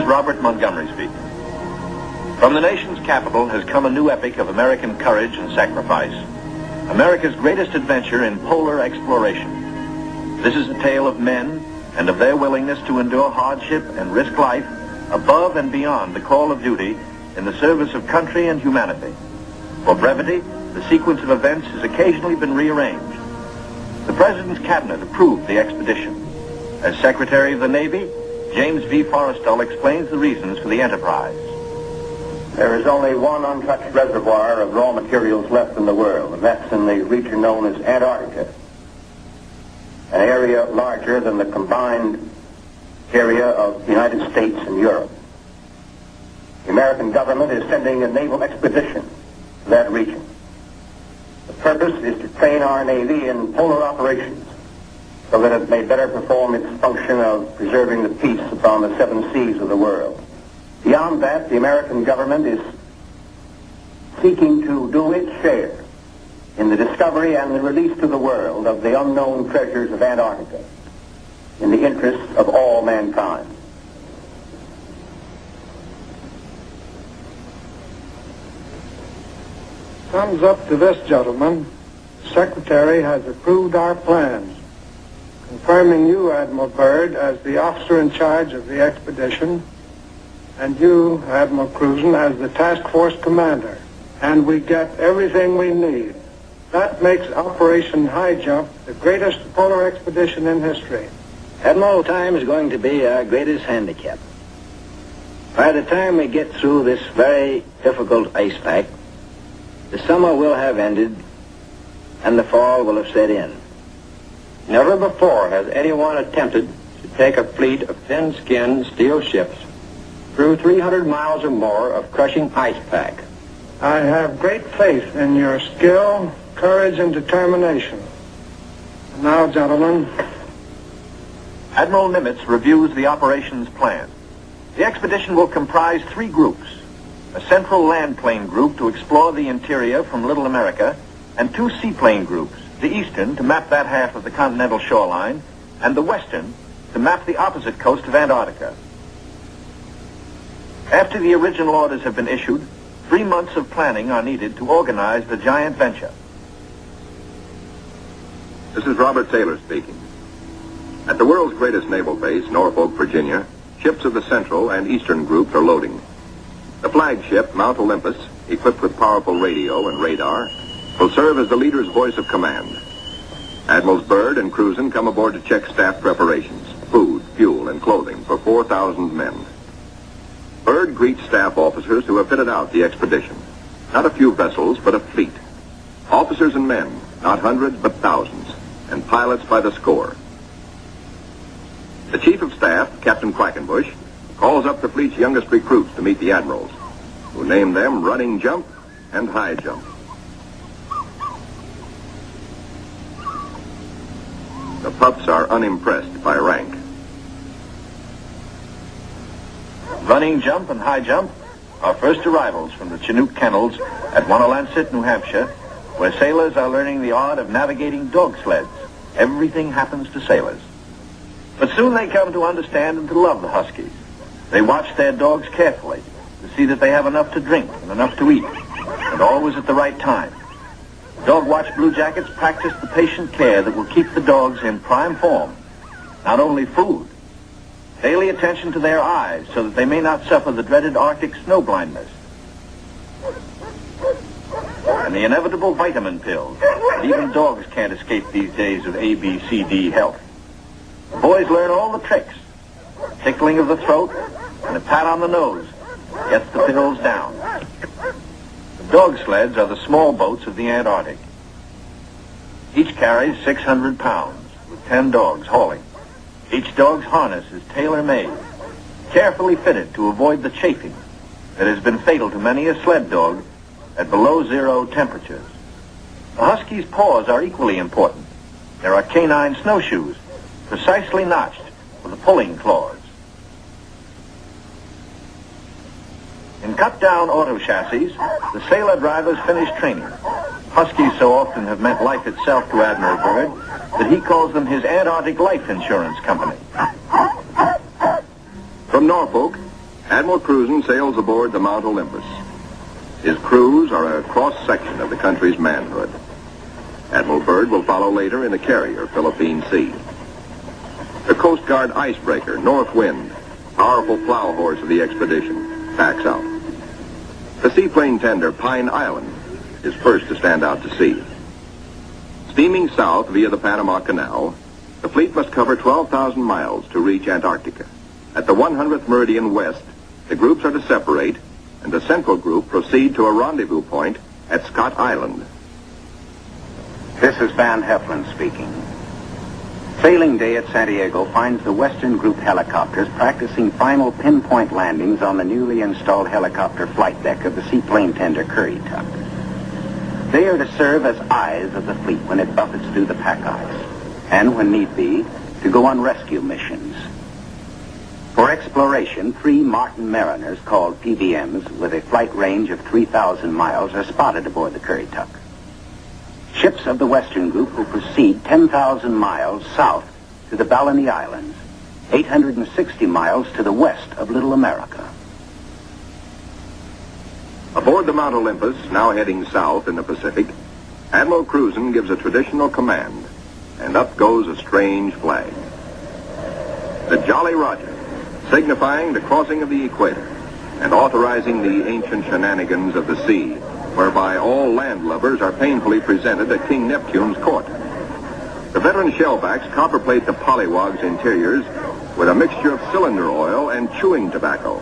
is Robert Montgomery speaking. From the nation's capital has come a new epic of American courage and sacrifice, America's greatest adventure in polar exploration. This is a tale of men and of their willingness to endure hardship and risk life above and beyond the call of duty in the service of country and humanity. For brevity, the sequence of events has occasionally been rearranged. The President's Cabinet approved the expedition. As Secretary of the Navy, James V. Forrestal explains the reasons for the enterprise. There is only one untouched reservoir of raw materials left in the world, and that's in the region known as Antarctica, an area larger than the combined area of the United States and Europe. The American government is sending a naval expedition to that region. The purpose is to train our Navy in polar operations so that it may better perform its function of preserving the peace upon the seven seas of the world. Beyond that, the American government is seeking to do its share in the discovery and the release to the world of the unknown treasures of Antarctica in the interests of all mankind. Thumbs up to this, gentlemen. The Secretary has approved our plans, confirming you, Admiral Byrd, as the officer in charge of the expedition, and you, Admiral Cruzen, as the task force commander. And we get everything we need. That makes Operation Highjump the greatest polar expedition in history. Admiral, time is going to be our greatest handicap. By the time we get through this very difficult ice pack, the summer will have ended and the fall will have set in. Never before has anyone attempted to take a fleet of thin-skinned steel ships through 300 miles or more of crushing ice pack. I have great faith in your skill, courage, and determination. And now, gentlemen. Admiral Nimitz reviews the operations plan. The expedition will comprise 3 groups: a central land plane group to explore the interior from Little America, and 2 seaplane groups, the eastern to map that half of the continental shoreline, and the western to map the opposite coast of Antarctica. After the original orders have been issued, 3 months of planning are needed to organize the giant venture. This is Robert Taylor speaking. At the world's greatest naval base, Norfolk, Virginia, ships of the Central and Eastern groups are loading. The flagship, Mount Olympus, equipped with powerful radio and radar, will serve as the leader's voice of command. Admirals Byrd and Cruzen come aboard to check staff preparations, food, fuel, and clothing for 4,000 men. Byrd greets staff officers who have fitted out the expedition. Not a few vessels, but a fleet. Officers and men, not hundreds, but thousands, and pilots by the score. The Chief of Staff, Captain Quackenbush, calls up the fleet's youngest recruits to meet the admirals, who name them Running Jump and High Jump. The pups are unimpressed by rank. Running Jump and High Jump are first arrivals from the Chinook kennels at Wanalancet, New Hampshire, where sailors are learning the art of navigating dog sleds. Everything happens to sailors. But soon they come to understand and to love the Huskies. They watch their dogs carefully to see that they have enough to drink and enough to eat, and always at the right time. Dog Watch Blue Jackets practice the patient care that will keep the dogs in prime form. Not only food, daily attention to their eyes so that they may not suffer the dreaded Arctic snow blindness, and the inevitable vitamin pills that even dogs can't escape these days of ABCD health. The boys learn all the tricks. Tickling of the throat and a pat on the nose gets the pills down. The dog sleds are the small boats of the Antarctic. Each carries 600 pounds, with 10 dogs hauling. Each dog's harness is tailor-made, carefully fitted to avoid the chafing that has been fatal to many a sled dog at below zero temperatures. The Husky's paws are equally important. There are canine snowshoes, precisely notched with the pulling claws. In cut-down auto chassis, the sailor drivers finish training. Huskies so often have meant life itself to Admiral Byrd that he calls them his Antarctic Life Insurance Company. From Norfolk, Admiral Cruzen sails aboard the Mount Olympus. His crews are a cross-section of the country's manhood. Admiral Byrd will follow later in the carrier Philippine Sea. The Coast Guard icebreaker, North Wind, powerful plow horse of the expedition, backs out. The seaplane tender Pine Island is first to stand out to sea. Steaming south via the Panama Canal, the fleet must cover 12,000 miles to reach Antarctica. At the 100th meridian west, the groups are to separate, and the central group proceed to a rendezvous point at Scott Island. This is Van Heflin speaking. Sailing day at Santiago finds the Western Group helicopters practicing final pinpoint landings on the newly installed helicopter flight deck of the seaplane tender Currituck. They are to serve as eyes of the fleet when it buffets through the pack ice, and when need be, to go on rescue missions. For exploration, 3 Martin Mariners, called PBMs, with a flight range of 3,000 miles, are spotted aboard the Currituck. Ships of the Western Group will proceed 10,000 miles south to the Balleny Islands, 860 miles to the west of Little America. Aboard the Mount Olympus, now heading south in the Pacific, Admiral Cruzen gives a traditional command, and up goes a strange flag. The Jolly Roger, signifying the crossing of the equator and authorizing the ancient shenanigans of the sea, whereby all landlubbers are painfully presented at King Neptune's court. The veteran shellbacks copperplate the pollywog's interiors with a mixture of cylinder oil and chewing tobacco.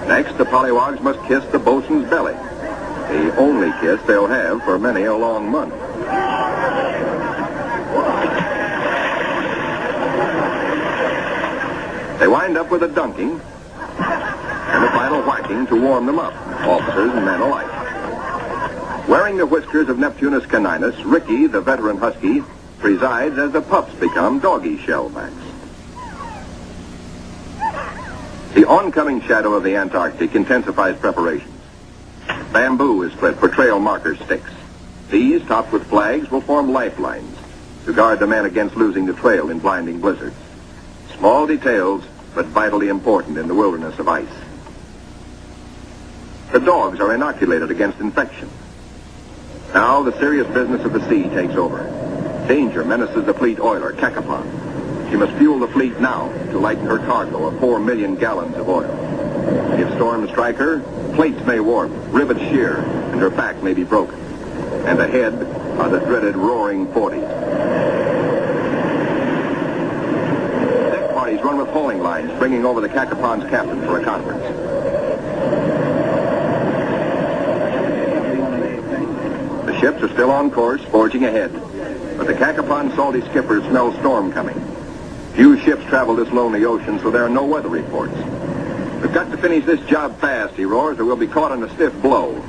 Next, the polywogs must kiss the bosun's belly, the only kiss they'll have for many a long month. They wind up with a dunking and a final whacking to warm them up, officers and men alike. Wearing the whiskers of Neptunus caninus, Ricky, the veteran husky, presides as the pups become doggy shellbacks. The oncoming shadow of the Antarctic intensifies preparations. Bamboo is split for trail marker sticks. These, topped with flags, will form lifelines to guard the men against losing the trail in blinding blizzards. Small details, but vitally important in the wilderness of ice. The dogs are inoculated against infection. Now the serious business of the sea takes over. Danger menaces the fleet oiler, Cacapon. She must fuel the fleet now to lighten her cargo of 4 million gallons of oil. If storms strike her, plates may warp, rivets shear, and her back may be broken. And ahead are the dreaded roaring 40s. Deck parties run with hauling lines, bringing over the Cacapon's captain for a conference. The ships are still on course, forging ahead. But the Cacapon's salty skipper smells storm coming. Few ships travel this lonely ocean, so there are no weather reports. We've got to finish this job fast, he roars, or we'll be caught in a stiff blow.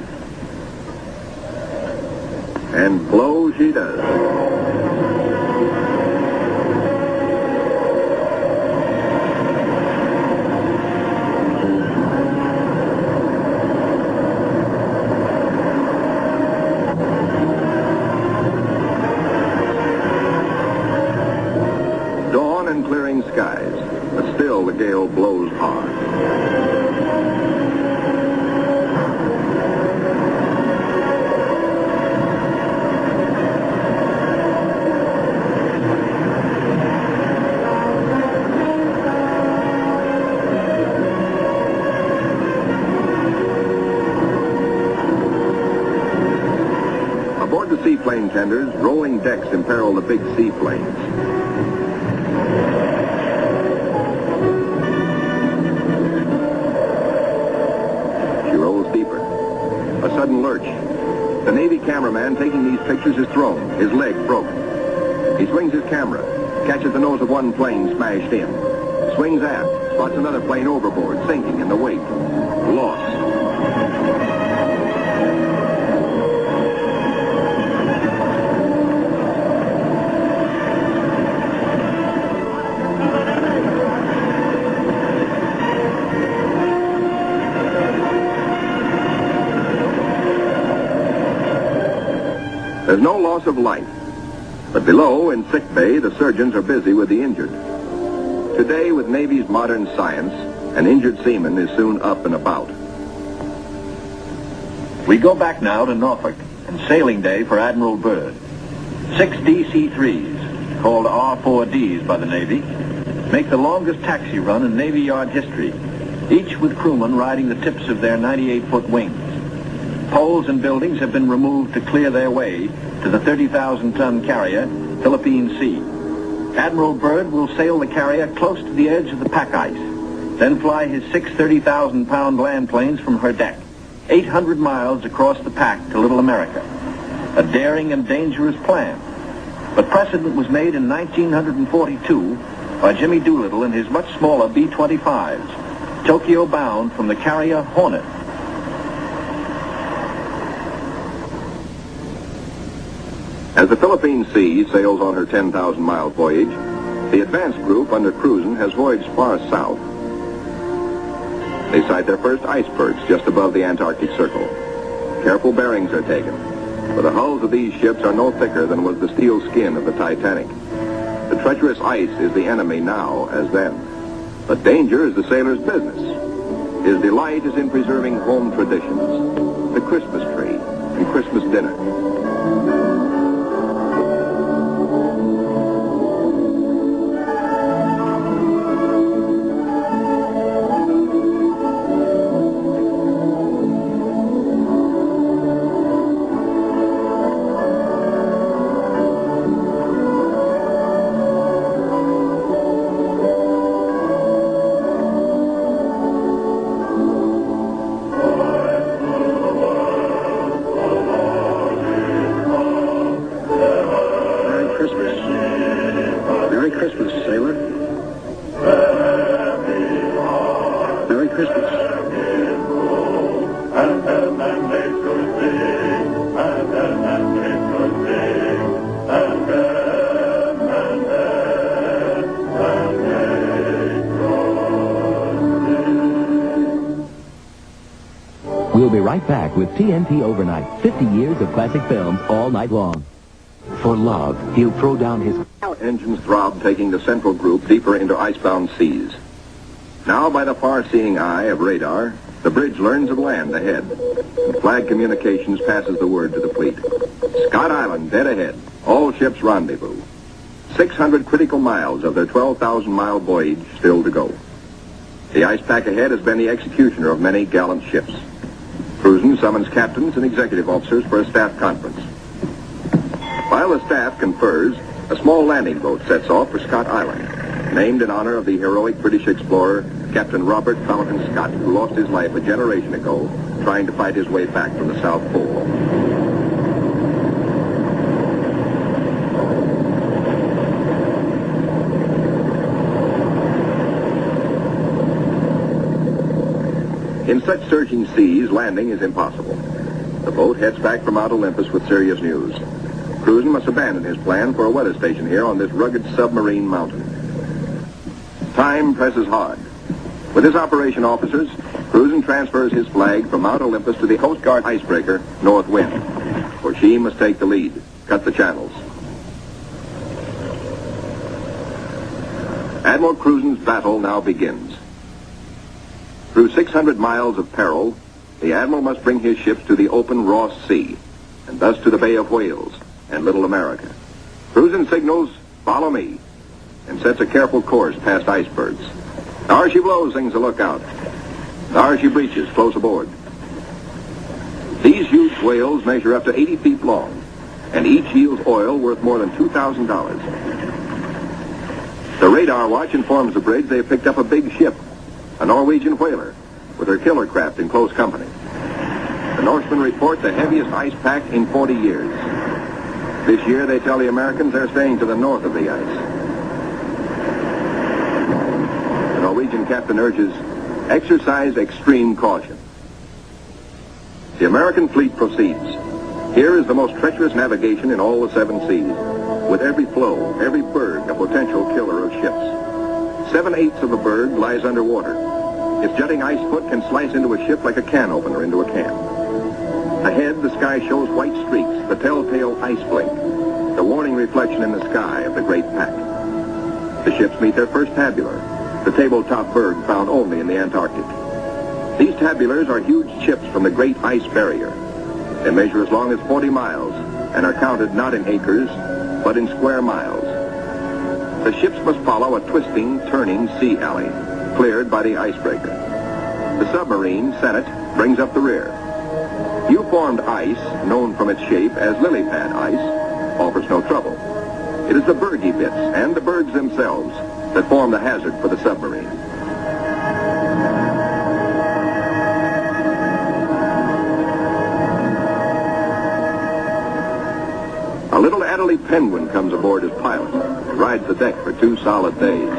And blow she does. Clearing skies, but still the gale blows hard. Aboard the seaplane tenders, rolling decks imperil the big seaplanes. A sudden lurch. The Navy cameraman taking these pictures is thrown, his leg broken. He swings his camera, catches the nose of one plane smashed in, swings aft, spots another plane overboard, sinking in the wake. Lost. There's no loss of life, but below, in sick bay, the surgeons are busy with the injured. Today, with Navy's modern science, An injured seaman is soon up and about. We go back now to Norfolk and sailing day for Admiral Byrd. 6 DC-3s, called R-4Ds by the Navy, make the longest taxi run in Navy Yard history, each with crewmen riding the tips of their 98-foot wings. Poles and buildings have been removed to clear their way to the 30,000-ton carrier, Philippine Sea. Admiral Byrd will sail the carrier close to the edge of the pack ice, then fly his 6 30,000-pound land planes from her deck, 800 miles across the pack to Little America. A daring and dangerous plan. But precedent was made in 1942 by Jimmy Doolittle in his much smaller B-25s, Tokyo-bound from the carrier Hornet. As the Philippine Sea sails on her 10,000-mile voyage, the advance group under Cruzen has voyaged far south. They sight their first icebergs just above the Antarctic Circle. Careful bearings are taken, for the hulls of these ships are no thicker than was the steel skin of the Titanic. The treacherous ice is the enemy now as then, but danger is the sailor's business. His delight is in preserving home traditions, the Christmas tree and Christmas dinner. Merry Christmas, sailor. Merry Christmas. We'll be right back with TNT Overnight. 50 years of classic films all night long. For love, he'll throw down his... Engines throb, taking the central group deeper into icebound seas. Now, by the far-seeing eye of radar, the bridge learns of land ahead, and Flag Communications passes the word to the fleet. Scott Island, dead ahead. All ships rendezvous. 600 critical miles of their 12,000-mile voyage still to go. The ice pack ahead has been the executioner of many gallant ships. Cruzen summons captains and executive officers for a staff conference. While the staff confers, a small landing boat sets off for Scott Island, named in honor of the heroic British explorer, Captain Robert Falcon Scott, who lost his life a generation ago trying to fight his way back from the South Pole. In such surging seas, landing is impossible. The boat heads back for Mount Olympus with serious news. Cruzen must abandon his plan for a weather station here on this rugged submarine mountain. Time presses hard. With his operation officers, Cruzen transfers his flag from Mount Olympus to the Coast Guard icebreaker, North Wind, for she must take the lead, cut the channels. Admiral Cruzen's battle now begins. Through 600 miles of peril, the Admiral must bring his ships to the open Ross Sea, and thus to the Bay of Whales and Little America. Cruzen signals, "Follow me," and sets a careful course past icebergs. There she blows, sings a lookout. There she breaches, close aboard. These huge whales measure up to 80 feet long, and each yields oil worth more than $2,000. The radar watch informs the bridge they have picked up a big ship, a Norwegian whaler, with her killer craft in close company. The Norsemen report the heaviest ice pack in 40 years. This year, they tell the Americans they're staying to the north of the ice. The Norwegian captain urges, exercise extreme caution. The American fleet proceeds. Here is the most treacherous navigation in all the 7 seas, with every floe, every berg a potential killer of ships. 7/8 of the berg lies underwater. Its jutting ice foot can slice into a ship like a can opener into a can. Ahead, the sky shows white streaks, the telltale ice blink, the warning reflection in the sky of the great pack. The ships meet their first tabular, the tabletop berg found only in the Antarctic. These tabulars are huge chips from the Great Ice Barrier. They measure as long as 40 miles and are counted not in acres, but in square miles. The ships must follow a twisting, turning sea alley, cleared by the icebreaker. The submarine, Senate, brings up the rear. U-formed ice, known from its shape as lily pad ice, offers no trouble. It is the bergy bits and the bergs themselves that form the hazard for the submarine. A little Adderley penguin comes aboard as pilot and rides the deck for 2 solid days.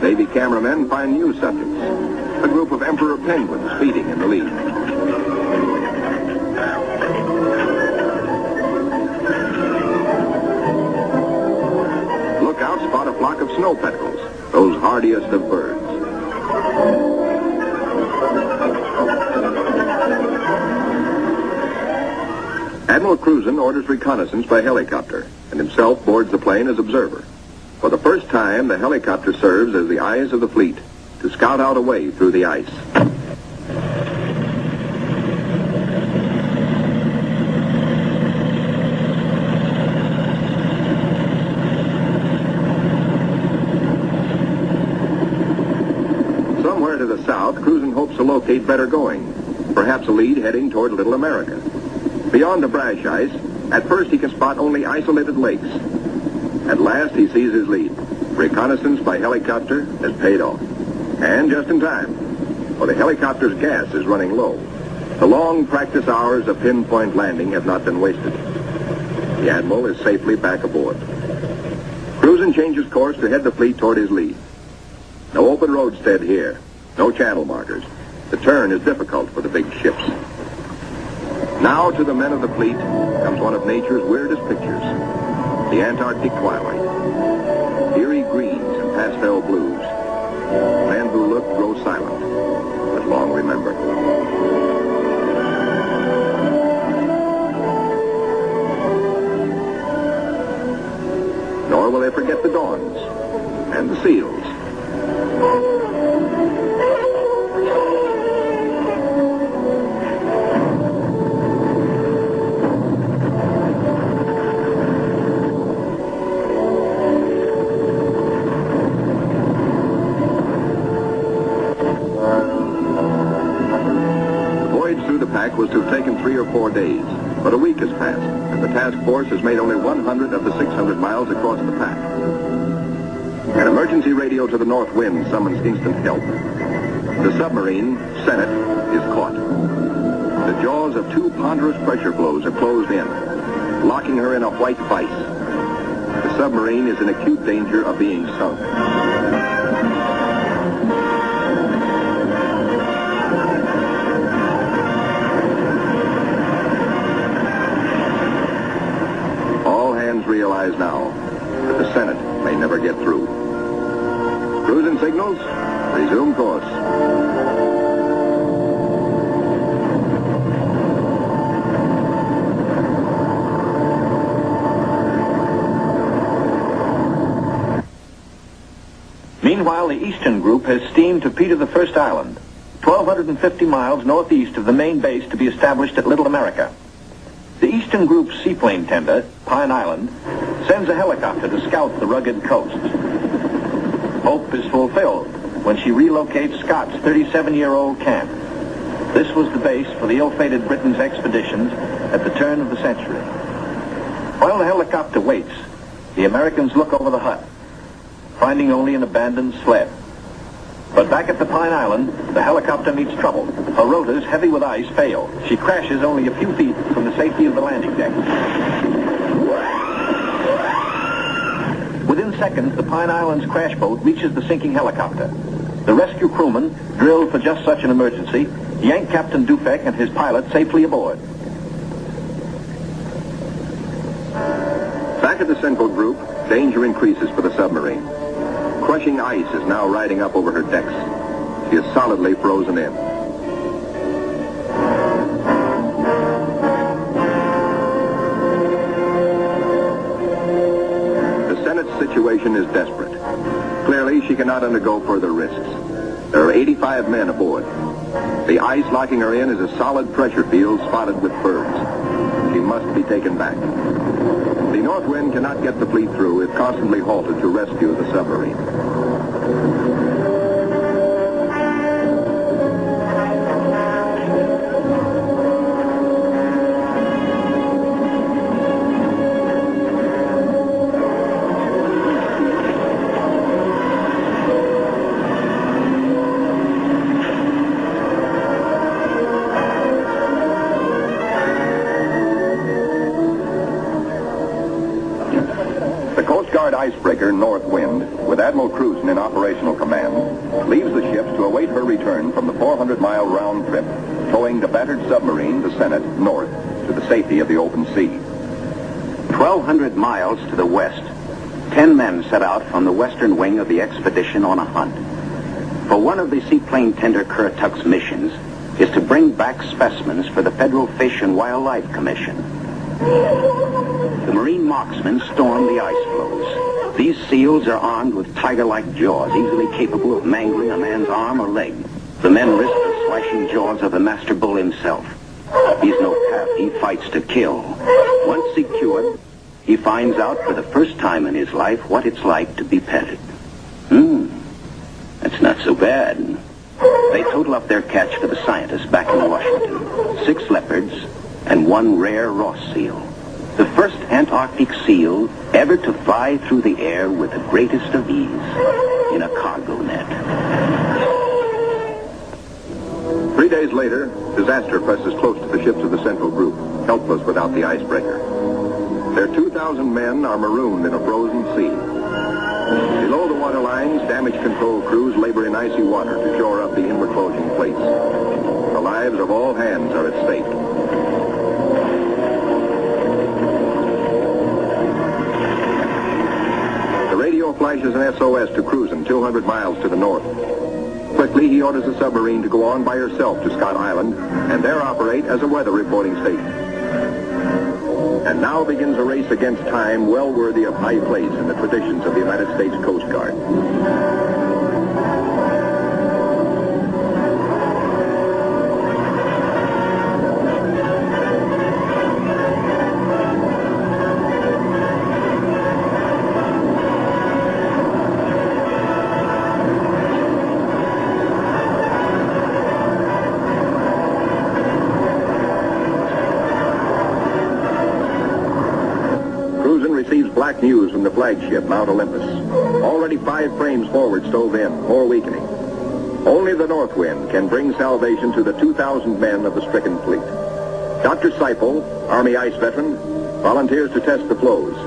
Navy cameramen find new subjects, a group of emperor penguins feeding in the lead. Lookouts spot a flock of snow petrels, those hardiest of birds. Admiral Cruzen orders reconnaissance by helicopter and himself boards the plane as observer. For the first time, the helicopter serves as the eyes of the fleet to scout out a way through the ice. Somewhere to the south, Cruzen hopes to locate better going, perhaps a lead heading toward Little America. Beyond the brash ice, at first he can spot only isolated lakes. At last he sees his lead. Reconnaissance by helicopter has paid off. And just in time, for the helicopter's gas is running low. The long practice hours of pinpoint landing have not been wasted. The Admiral is safely back aboard. Cruzen changes course to head the fleet toward his lead. No open roadstead here, no channel markers. The turn is difficult for the big ships. Now to the men of the fleet comes one of nature's weirdest pictures, the Antarctic twilight. Eerie greens and pastel blues. Men who look grow silent, but long remember. Nor will they forget the dawns and the seals. Was to have taken 3 or 4 days, but a week has passed, and the task force has made only 100 of the 600 miles across the pack. An emergency radio to the north wind summons instant help. The submarine, Senate, is caught. The jaws of 2 ponderous pressure flows are closed in, locking her in a white vice. The submarine is in acute danger of being sunk. Realize now that the Senate may never get through. Cruzen signals, resume course. Meanwhile, the Eastern Group has steamed to Peter the First Island, 1,250 miles northeast of the main base to be established at Little America. The Eastern Group's seaplane tender, Pine Island, sends a helicopter to scout the rugged coasts. Hope is fulfilled when she relocates Scott's 37-year-old camp. This was the base for the ill-fated Britain's expeditions at the turn of the century. While the helicopter waits, the Americans look over the hut, finding only an abandoned sled. But back at the Pine Island, the helicopter meets trouble. Her rotors, heavy with ice, fail. She crashes only a few feet from the safety of the landing deck. Within seconds, the Pine Island's crash boat reaches the sinking helicopter. The rescue crewmen, drilled for just such an emergency, yank Captain Dufek and his pilot safely aboard. Back at the Central Group, danger increases for the submarine. Crushing ice is now riding up over her decks. She is solidly frozen in. The Senate's situation is desperate. she cannot undergo further risks. There are 85 men aboard. The ice locking her in is a solid pressure field spotted with birds. She must be taken back. The North Wind cannot get the fleet through if constantly halted to rescue the submarine. Icebreaker North Wind, with Admiral Cruzen in operational command, leaves the ships to await her return from the 400-mile round trip, towing the battered submarine, the Senate, north to the safety of the open sea. 1,200 miles to the west, 10 men set out from the western wing of the expedition on a hunt. For one of the seaplane tender Currituck's missions is to bring back specimens for the Federal Fish and Wildlife Commission. The marine marksmen storm the ice floes. These seals are armed with tiger-like jaws, easily capable of mangling a man's arm or leg. The men risk the slashing jaws of the master bull himself. He's no calf, he fights to kill. Once secured, he finds out for the first time in his life what it's like to be petted. That's not so bad. They total up their catch for the scientists back in Washington. 6 leopards and 1 rare Ross seal. The first Antarctic seal ever to fly through the air with the greatest of ease in a cargo net. 3 days later, disaster presses close to the ships of the Central Group, helpless without the icebreaker. Their 2,000 men are marooned in a frozen sea. Below the water lines, damage control crews labor in icy water to shore up the inward closing plates. The lives of all hands are at stake. Flashes an SOS to Cruzen 200 miles to the north. Quickly, he orders the submarine to go on by herself to Scott Island and there operate as a weather reporting station. And now begins a race against time well worthy of high place in the traditions of the United States Coast Guard. Black news from the flagship, Mount Olympus. Already 5 frames forward stove in, more weakening. Only the North Wind can bring salvation to the 2,000 men of the stricken fleet. Dr. Seipel, Army ice veteran, volunteers to test the floes.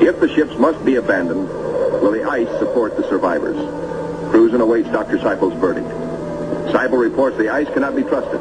If the ships must be abandoned, will the ice support the survivors? Cruzen awaits Dr. Seipel's verdict. Seipel reports the ice cannot be trusted.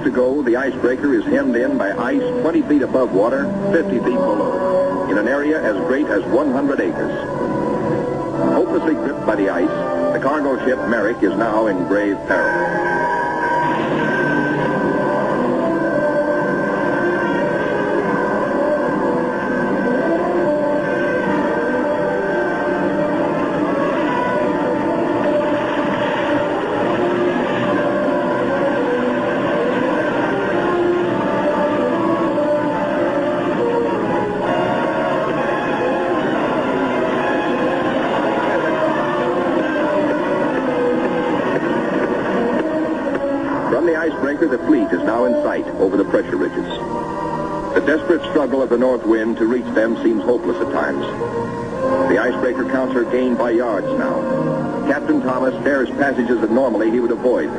To go, the icebreaker is hemmed in by ice 20 feet above water, 50 feet below, in an area as great as 100 acres. Hopelessly gripped by the ice, the cargo ship Merrick is now in grave peril. The fleet is now in sight over the pressure ridges. The desperate struggle of the North Wind to reach them seems hopeless at times. The icebreaker counts her gain by yards now. Captain Thomas dares passages that normally he would avoid.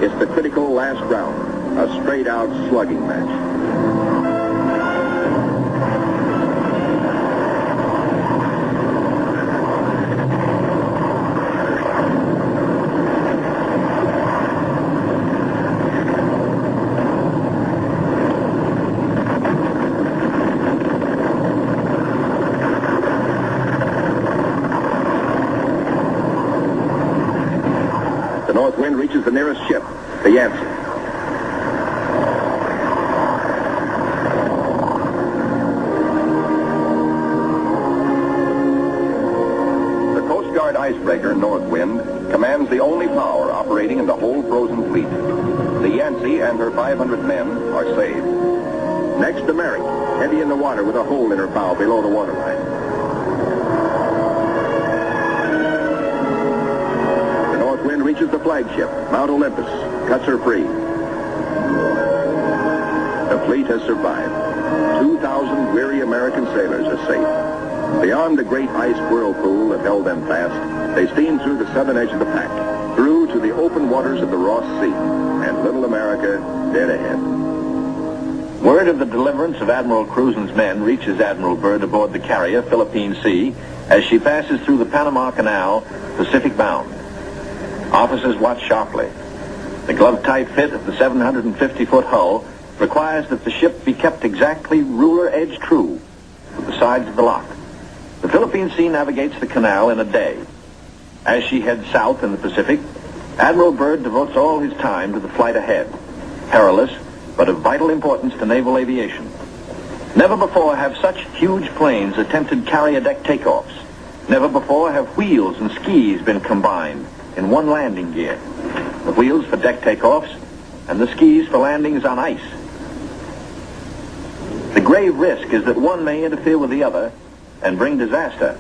It's the critical last round, a straight-out slugging match. The north wind reaches the nearest ship, the Yancey. The Coast Guard icebreaker, North Wind, commands the only power operating in the whole frozen fleet. The Yancey and her 500 men are saved. Next, the Merrick, heavy in the water with a hole in her bow below the waterline. Wind reaches the flagship, Mount Olympus, cuts her free. The fleet has survived. 2,000 weary American sailors are safe. Beyond the great ice whirlpool that held them fast, they steamed through the southern edge of the pack, through to the open waters of the Ross Sea, and little America dead ahead. Word of the deliverance of Admiral Cruzen's men reaches Admiral Byrd aboard the carrier Philippine Sea as she passes through the Panama Canal, Pacific bound. Officers watch sharply. The glove-tight fit of the 750-foot hull requires that the ship be kept exactly ruler-edge true with the sides of the lock. The Philippine Sea navigates the canal in a day. As she heads south in the Pacific, Admiral Byrd devotes all his time to the flight ahead, perilous but of vital importance to naval aviation. Never before have such huge planes attempted carrier deck takeoffs. Never before have wheels and skis been combined in one landing gear. The wheels for deck takeoffs and the skis for landings on ice. The grave risk is that one may interfere with the other and bring disaster.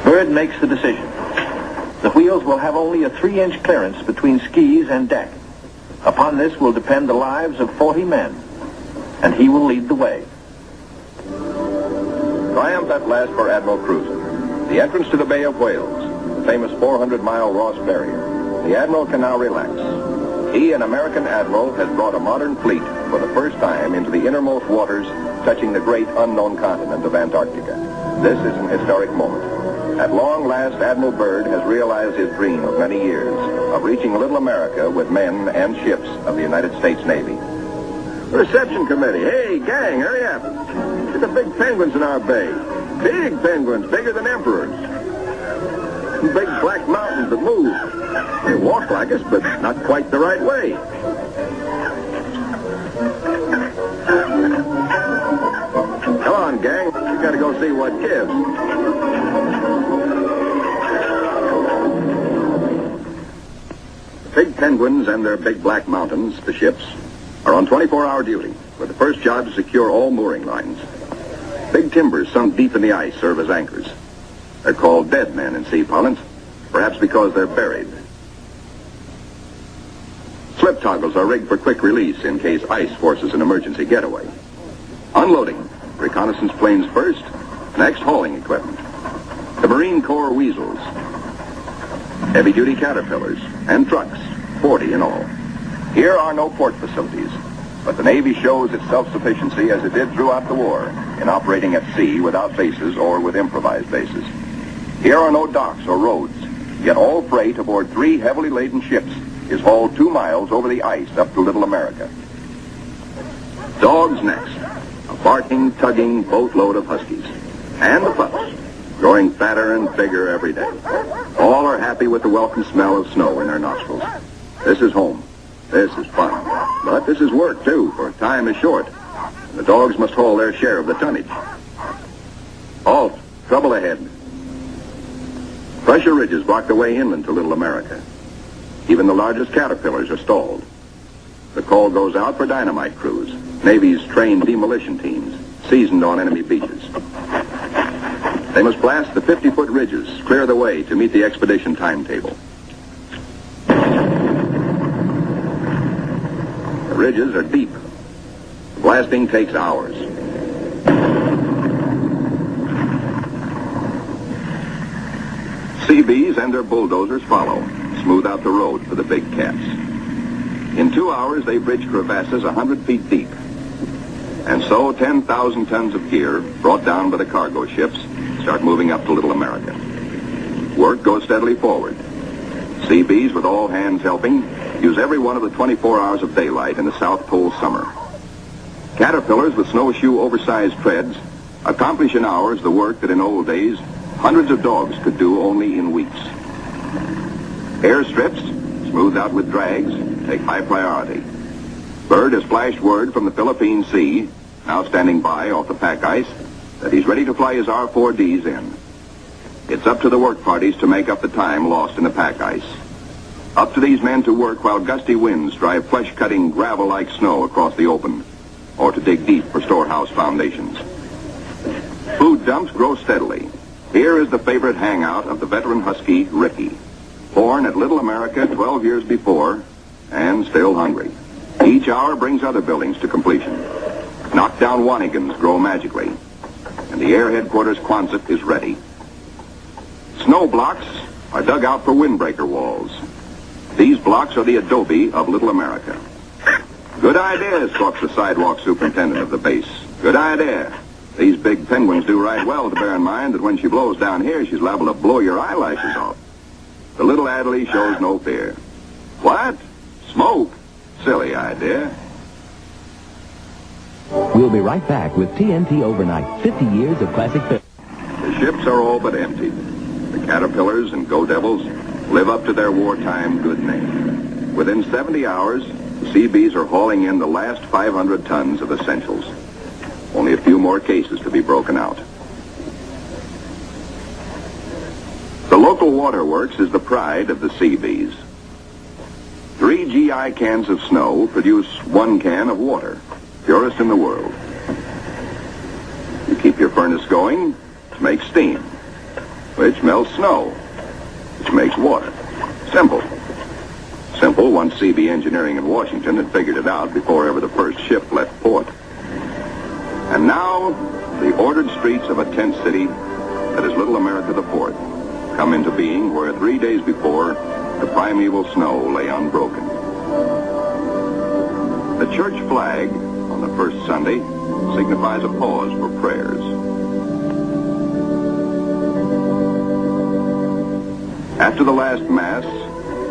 Byrd makes the decision. The wheels will have only a 3-inch clearance between skis and deck. Upon this will depend the lives of 40 men, and he will lead the way. Triumph at last for Admiral Cruzen. The entrance to the Bay of Whales, the famous 400-mile Ross barrier. The Admiral can now relax. He, an American admiral, has brought a modern fleet for the first time into the innermost waters touching the great unknown continent of Antarctica. This is an historic moment. At long last, Admiral Byrd has realized his dream of many years of reaching little America with men and ships of the United States Navy. Reception committee. Hey, gang, hurry up. Look at the big penguins in our bay. Big penguins, bigger than emperors. Big black mountains that move. They walk like us, but not quite the right way. Come on, gang. We gotta go see what gives. The big penguins and their big black mountains, the ships, are on 24-hour duty, with the first job to secure all mooring lines. Big timbers sunk deep in the ice serve as anchors. They're called dead men in sea parlance, perhaps because they're buried. Slip toggles are rigged for quick release in case ice forces an emergency getaway. Unloading. Reconnaissance planes first, next hauling equipment. The Marine Corps weasels. Heavy-duty caterpillars and trucks, 40 in all. Here are no port facilities, but the Navy shows its self-sufficiency as it did throughout the war in operating at sea without bases or with improvised bases. Here are no docks or roads, yet all freight aboard 3 heavily laden ships is hauled 2 miles over the ice up to Little America. Dogs next, a barking, tugging boatload of huskies. And the pups, growing fatter and bigger every day. All are happy with the welcome smell of snow in their nostrils. This is home. This is fun. But this is work, too, for time is short. The dogs must haul their share of the tonnage. Halt. Trouble ahead. Pressure ridges block the way inland to Little America. Even the largest caterpillars are stalled. The call goes out for dynamite crews, Navy's trained demolition teams, seasoned on enemy beaches. They must blast the 50-foot ridges, clear the way to meet the expedition timetable. The ridges are deep. The blasting takes hours. Seabees and their bulldozers follow, smooth out the road for the big cats. In 2 hours, they bridge crevasses 100 feet deep. And so 10,000 tons of gear, brought down by the cargo ships, start moving up to Little America. Work goes steadily forward. Seabees, with all hands helping, use every one of the 24 hours of daylight in the South Pole summer. Caterpillars with snowshoe oversized treads accomplish in hours the work that in old days hundreds of dogs could do only in weeks. Airstrips, smoothed out with drags, take high priority. Bird has flashed word from the Philippine Sea, now standing by off the pack ice, that he's ready to fly his R-4Ds in. It's up to the work parties to make up the time lost in the pack ice. Up to these men to work while gusty winds drive flesh-cutting gravel-like snow across the open, or to dig deep for storehouse foundations. Food dumps grow steadily. Here is the favorite hangout of the veteran husky, Ricky, born at Little America 12 years before, and still hungry. Each hour brings other buildings to completion. Knockdown Wanigans grow magically, and the Air Headquarters Quonset is ready. Snow blocks are dug out for windbreaker walls. These blocks are the adobe of Little America. Good idea, squawks the sidewalk superintendent of the base. Good idea. These big penguins do right well to bear in mind that when she blows down here, she's liable to blow your eyelashes off. The little Adderley shows no fear. What? Smoke? Silly idea. We'll be right back with TNT Overnight, 50 years of classic film. The ships are all but emptied. The Caterpillars and Go Devils live up to their wartime good name. Within 70 hours, the Seabees are hauling in the last 500 tons of essentials. Only a few more cases to be broken out. The local waterworks is the pride of the Seabees. 3 GI cans of snow produce 1 can of water, purest in the world. You keep your furnace going to make steam, which melts snow, which makes water. Simple. Simple once CB Engineering in Washington had figured it out before ever the first ship left port. And now, the ordered streets of a tent city that is Little America the Fourth come into being where 3 days before, the primeval snow lay unbroken. The church flag on the first Sunday signifies a pause for prayers. After the last Mass,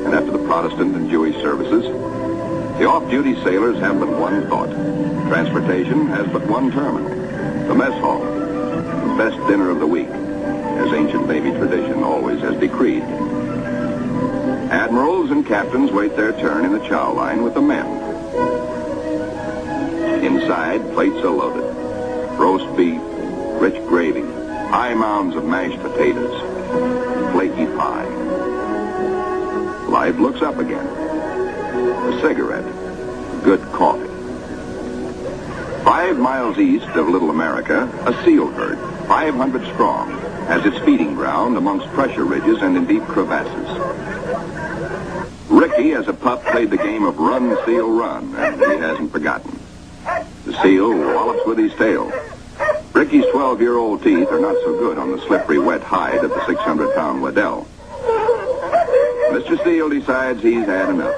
and after the Protestant and Jewish services, the off-duty sailors have but one thought. Transportation has but one terminal, the mess hall, the best dinner of the week, as ancient Navy tradition always has decreed. Admirals and captains wait their turn in the chow line with the men. Inside, plates are loaded. Roast beef, rich gravy, high mounds of mashed potatoes, flaky pie. Life looks up again. A cigarette, good coffee. 5 miles east of Little America, a seal herd, 500 strong, has its feeding ground amongst pressure ridges and in deep crevasses. Ricky, as a pup, played the game of run, seal, run, and he hasn't forgotten. The seal wallops with his tail. Ricky's 12-year-old teeth are not so good on the slippery, wet hide of the 600-pound Waddell. Mr. Seal decides he's had enough.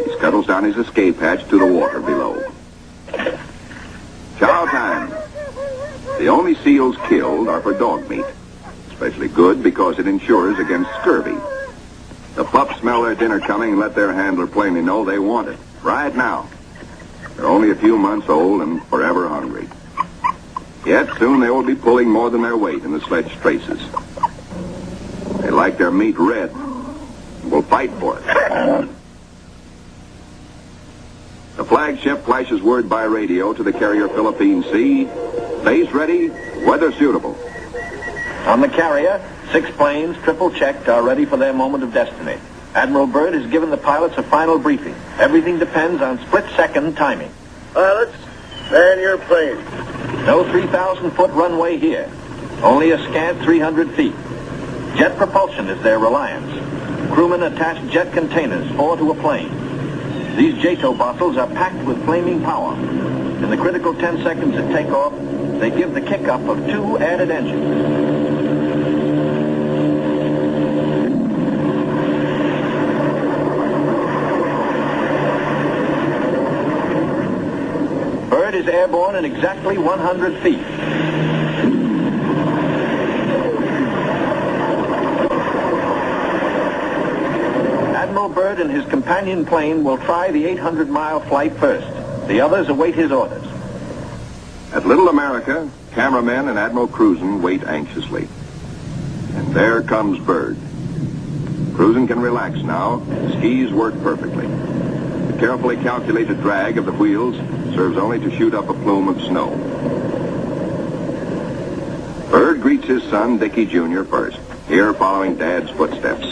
He scuttles down his escape hatch to the water below. Chow time. The only seals killed are for dog meat, especially good because it insures against scurvy. The pups smell their dinner coming and let their handler plainly know they want it, right now. They're only a few months old and forever hungry. Yet soon they will be pulling more than their weight in the sledge traces. They like their meat red and will fight for it. The flagship flashes word by radio to the carrier Philippine Sea. Base ready, weather suitable. On the carrier, 6 planes, triple checked, are ready for their moment of destiny. Admiral Byrd has given the pilots a final briefing. Everything depends on split-second timing. Pilots, man your planes. No 3,000-foot runway here. Only a scant 300 feet. Jet propulsion is their reliance. Crewmen attach jet containers, 4 to a plane. These JATO bottles are packed with flaming power. In the critical 10 seconds at takeoff, they give the kick-up of 2 added engines. is airborne in exactly 100 feet. Admiral Byrd and his companion plane will try the 800-mile flight first. The others await his orders. At Little America, cameramen and Admiral Cruzen wait anxiously. And there comes Byrd. Cruzen can relax now. Skis work perfectly. The carefully calculated drag of the wheels serves only to shoot up a plume of snow. Byrd greets his son, Dickie Jr. first, here following Dad's footsteps.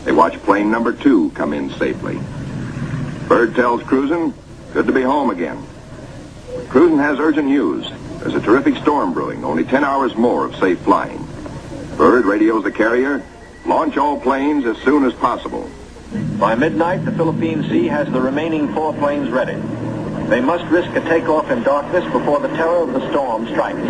They watch plane number 2 come in safely. Byrd tells Cruzen, good to be home again. Cruzen has urgent news. There's a terrific storm brewing, only 10 hours more of safe flying. Byrd radios the carrier, launch all planes as soon as possible. By midnight, the Philippine Sea has the remaining 4 planes ready. They must risk a takeoff in darkness before the terror of the storm strikes.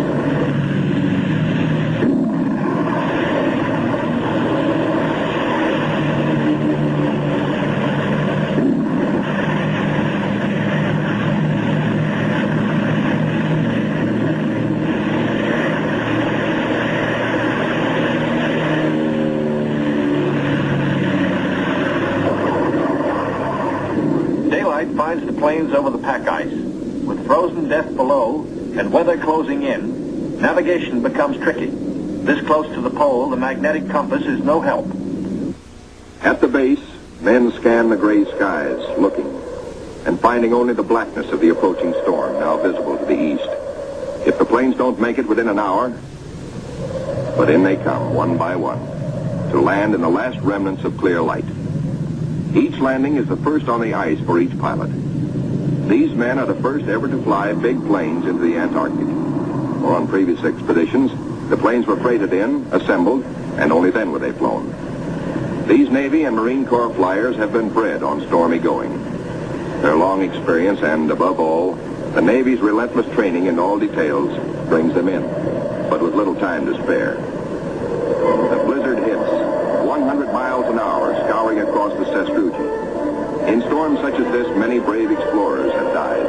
Finds the planes over the pack ice. With frozen death below and weather closing in, navigation becomes tricky. This close to the pole, the magnetic compass is no help. At the base, men scan the gray skies, looking, and finding only the blackness of the approaching storm, now visible to the east. If the planes don't make it within an hour, but in they come, one by one, to land in the last remnants of clear light. Each landing is the first on the ice for each pilot. These men are the first ever to fly big planes into the Antarctic. Or on previous expeditions, the planes were freighted in, assembled, and only then were they flown. These Navy and Marine Corps flyers have been bred on stormy going. Their long experience and, above all, the Navy's relentless training in all details brings them in, but with little time to spare. The blizzard hits, 100 miles an hour, scouring across the sastrugi. In storms such as this, many brave explorers have died.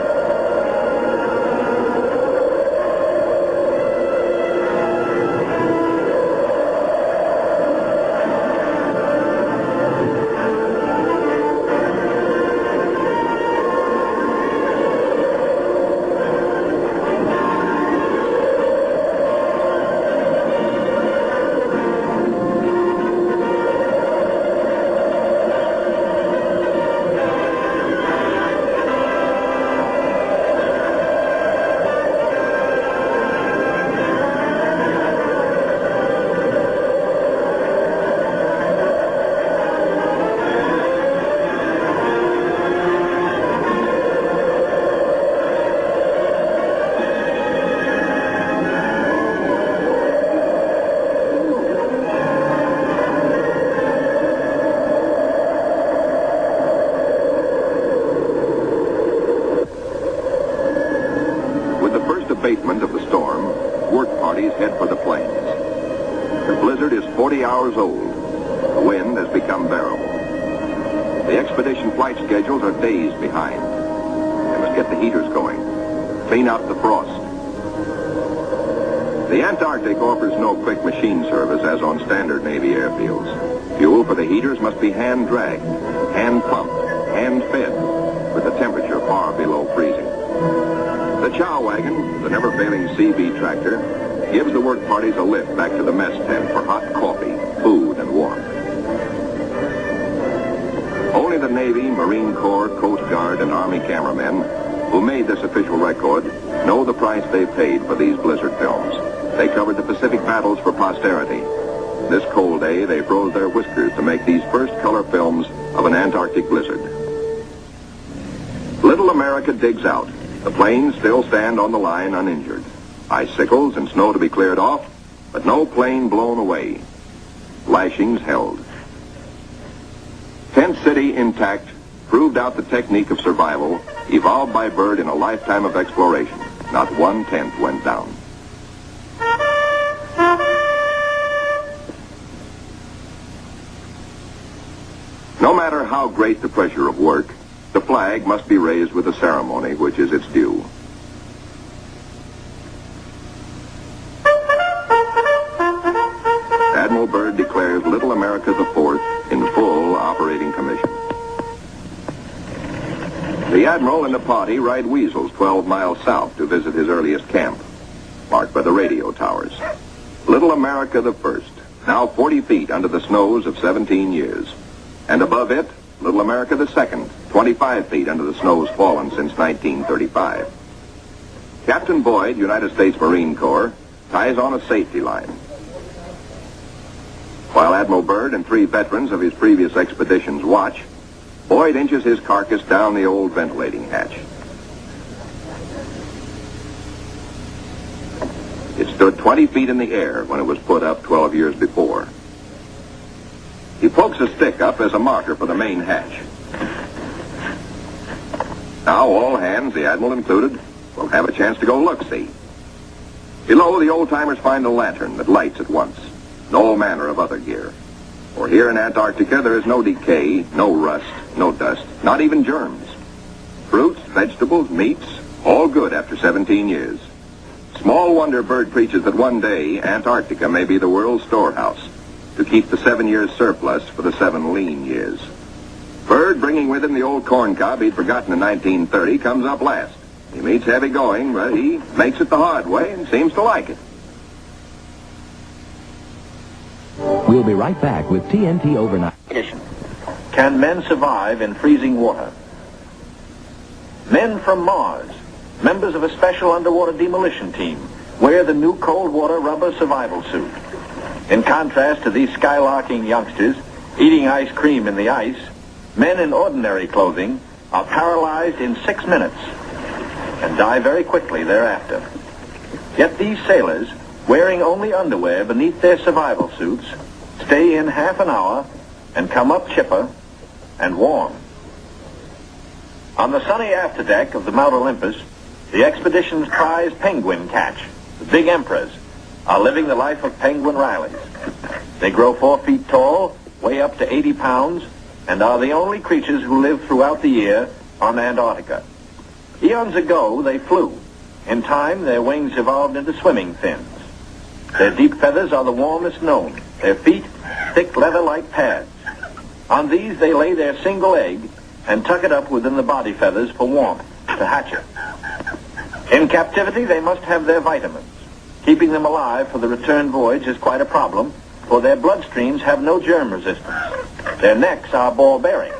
Abatement of the storm, work parties head for the plains. The blizzard is 40 hours old. The wind has become bearable. The expedition flight schedules are days behind. They must get the heaters going, clean out the frost. The Antarctic offers no quick machine service as on standard Navy airfields. Fuel for the heaters must be hand-dragged, hand-pumped, hand-fed, with the temperature far below freezing. The chow wagon, the never-failing CB tractor, gives the work parties a lift back to the mess tent for hot coffee, food, and warmth. Only the Navy, Marine Corps, Coast Guard, and Army cameramen who made this official record know the price they paid for these blizzard films. They covered the Pacific battles for posterity. This cold day, they froze their whiskers to make these first color films of an Antarctic blizzard. Little America digs out. The planes still stand on the line uninjured. Icicles and snow to be cleared off, but no plane blown away. Lashings held. Tent City intact proved out the technique of survival evolved by Byrd in a lifetime of exploration. Not one tent went down. No matter how great the pressure of work, the flag must be raised with a ceremony which is its due. Little America IV in full operating commission. The Admiral and the party ride Weasels 12 miles south to visit his earliest camp, marked by the radio towers. Little America I, now 40 feet under the snows of 17 years. And above it, Little America II, 25 feet under the snows fallen since 1935. Captain Boyd, United States Marine Corps, ties on a safety line, while Admiral Byrd and 3 veterans of his previous expeditions watch. Boyd inches his carcass down the old ventilating hatch. It stood 20 feet in the air when it was put up 12 years before. He pokes a stick up as a marker for the main hatch. Now all hands, the Admiral included, will have a chance to go look-see. Below, the old-timers find a lantern that lights at once, and all manner of other gear. For here in Antarctica, there is no decay, no rust, no dust, not even germs. Fruits, vegetables, meats, all good after 17 years. Small wonder Byrd preaches that one day Antarctica may be the world's storehouse to keep the 7 years surplus for the 7 lean years. Byrd, bringing with him the old corn cob he'd forgotten in 1930, comes up last. He meets heavy going, but he makes it the hard way and seems to like it. We'll be right back with TNT Overnight. Can men survive in freezing water? Men from Mars, members of a special underwater demolition team, wear the new cold water rubber survival suit. In contrast to these skylarking youngsters eating ice cream in the ice, men in ordinary clothing are paralyzed in 6 minutes and die very quickly thereafter. Yet these sailors, wearing only underwear beneath their survival suits, stay in half an hour and come up chipper and warm. On the sunny afterdeck of the Mount Olympus, the expedition's prize penguin catch, the big emperors, are living the life of penguin Rileys. They grow 4 feet tall, weigh up to 80 pounds, and are the only creatures who live throughout the year on Antarctica. Eons ago, they flew. In time, their wings evolved into swimming fins. Their deep feathers are the warmest known. Their feet, thick leather-like pads. On these, they lay their single egg and tuck it up within the body feathers for warmth, to hatch it. In captivity, they must have their vitamins. Keeping them alive for the return voyage is quite a problem, for their bloodstreams have no germ resistance. Their necks are ball-bearing.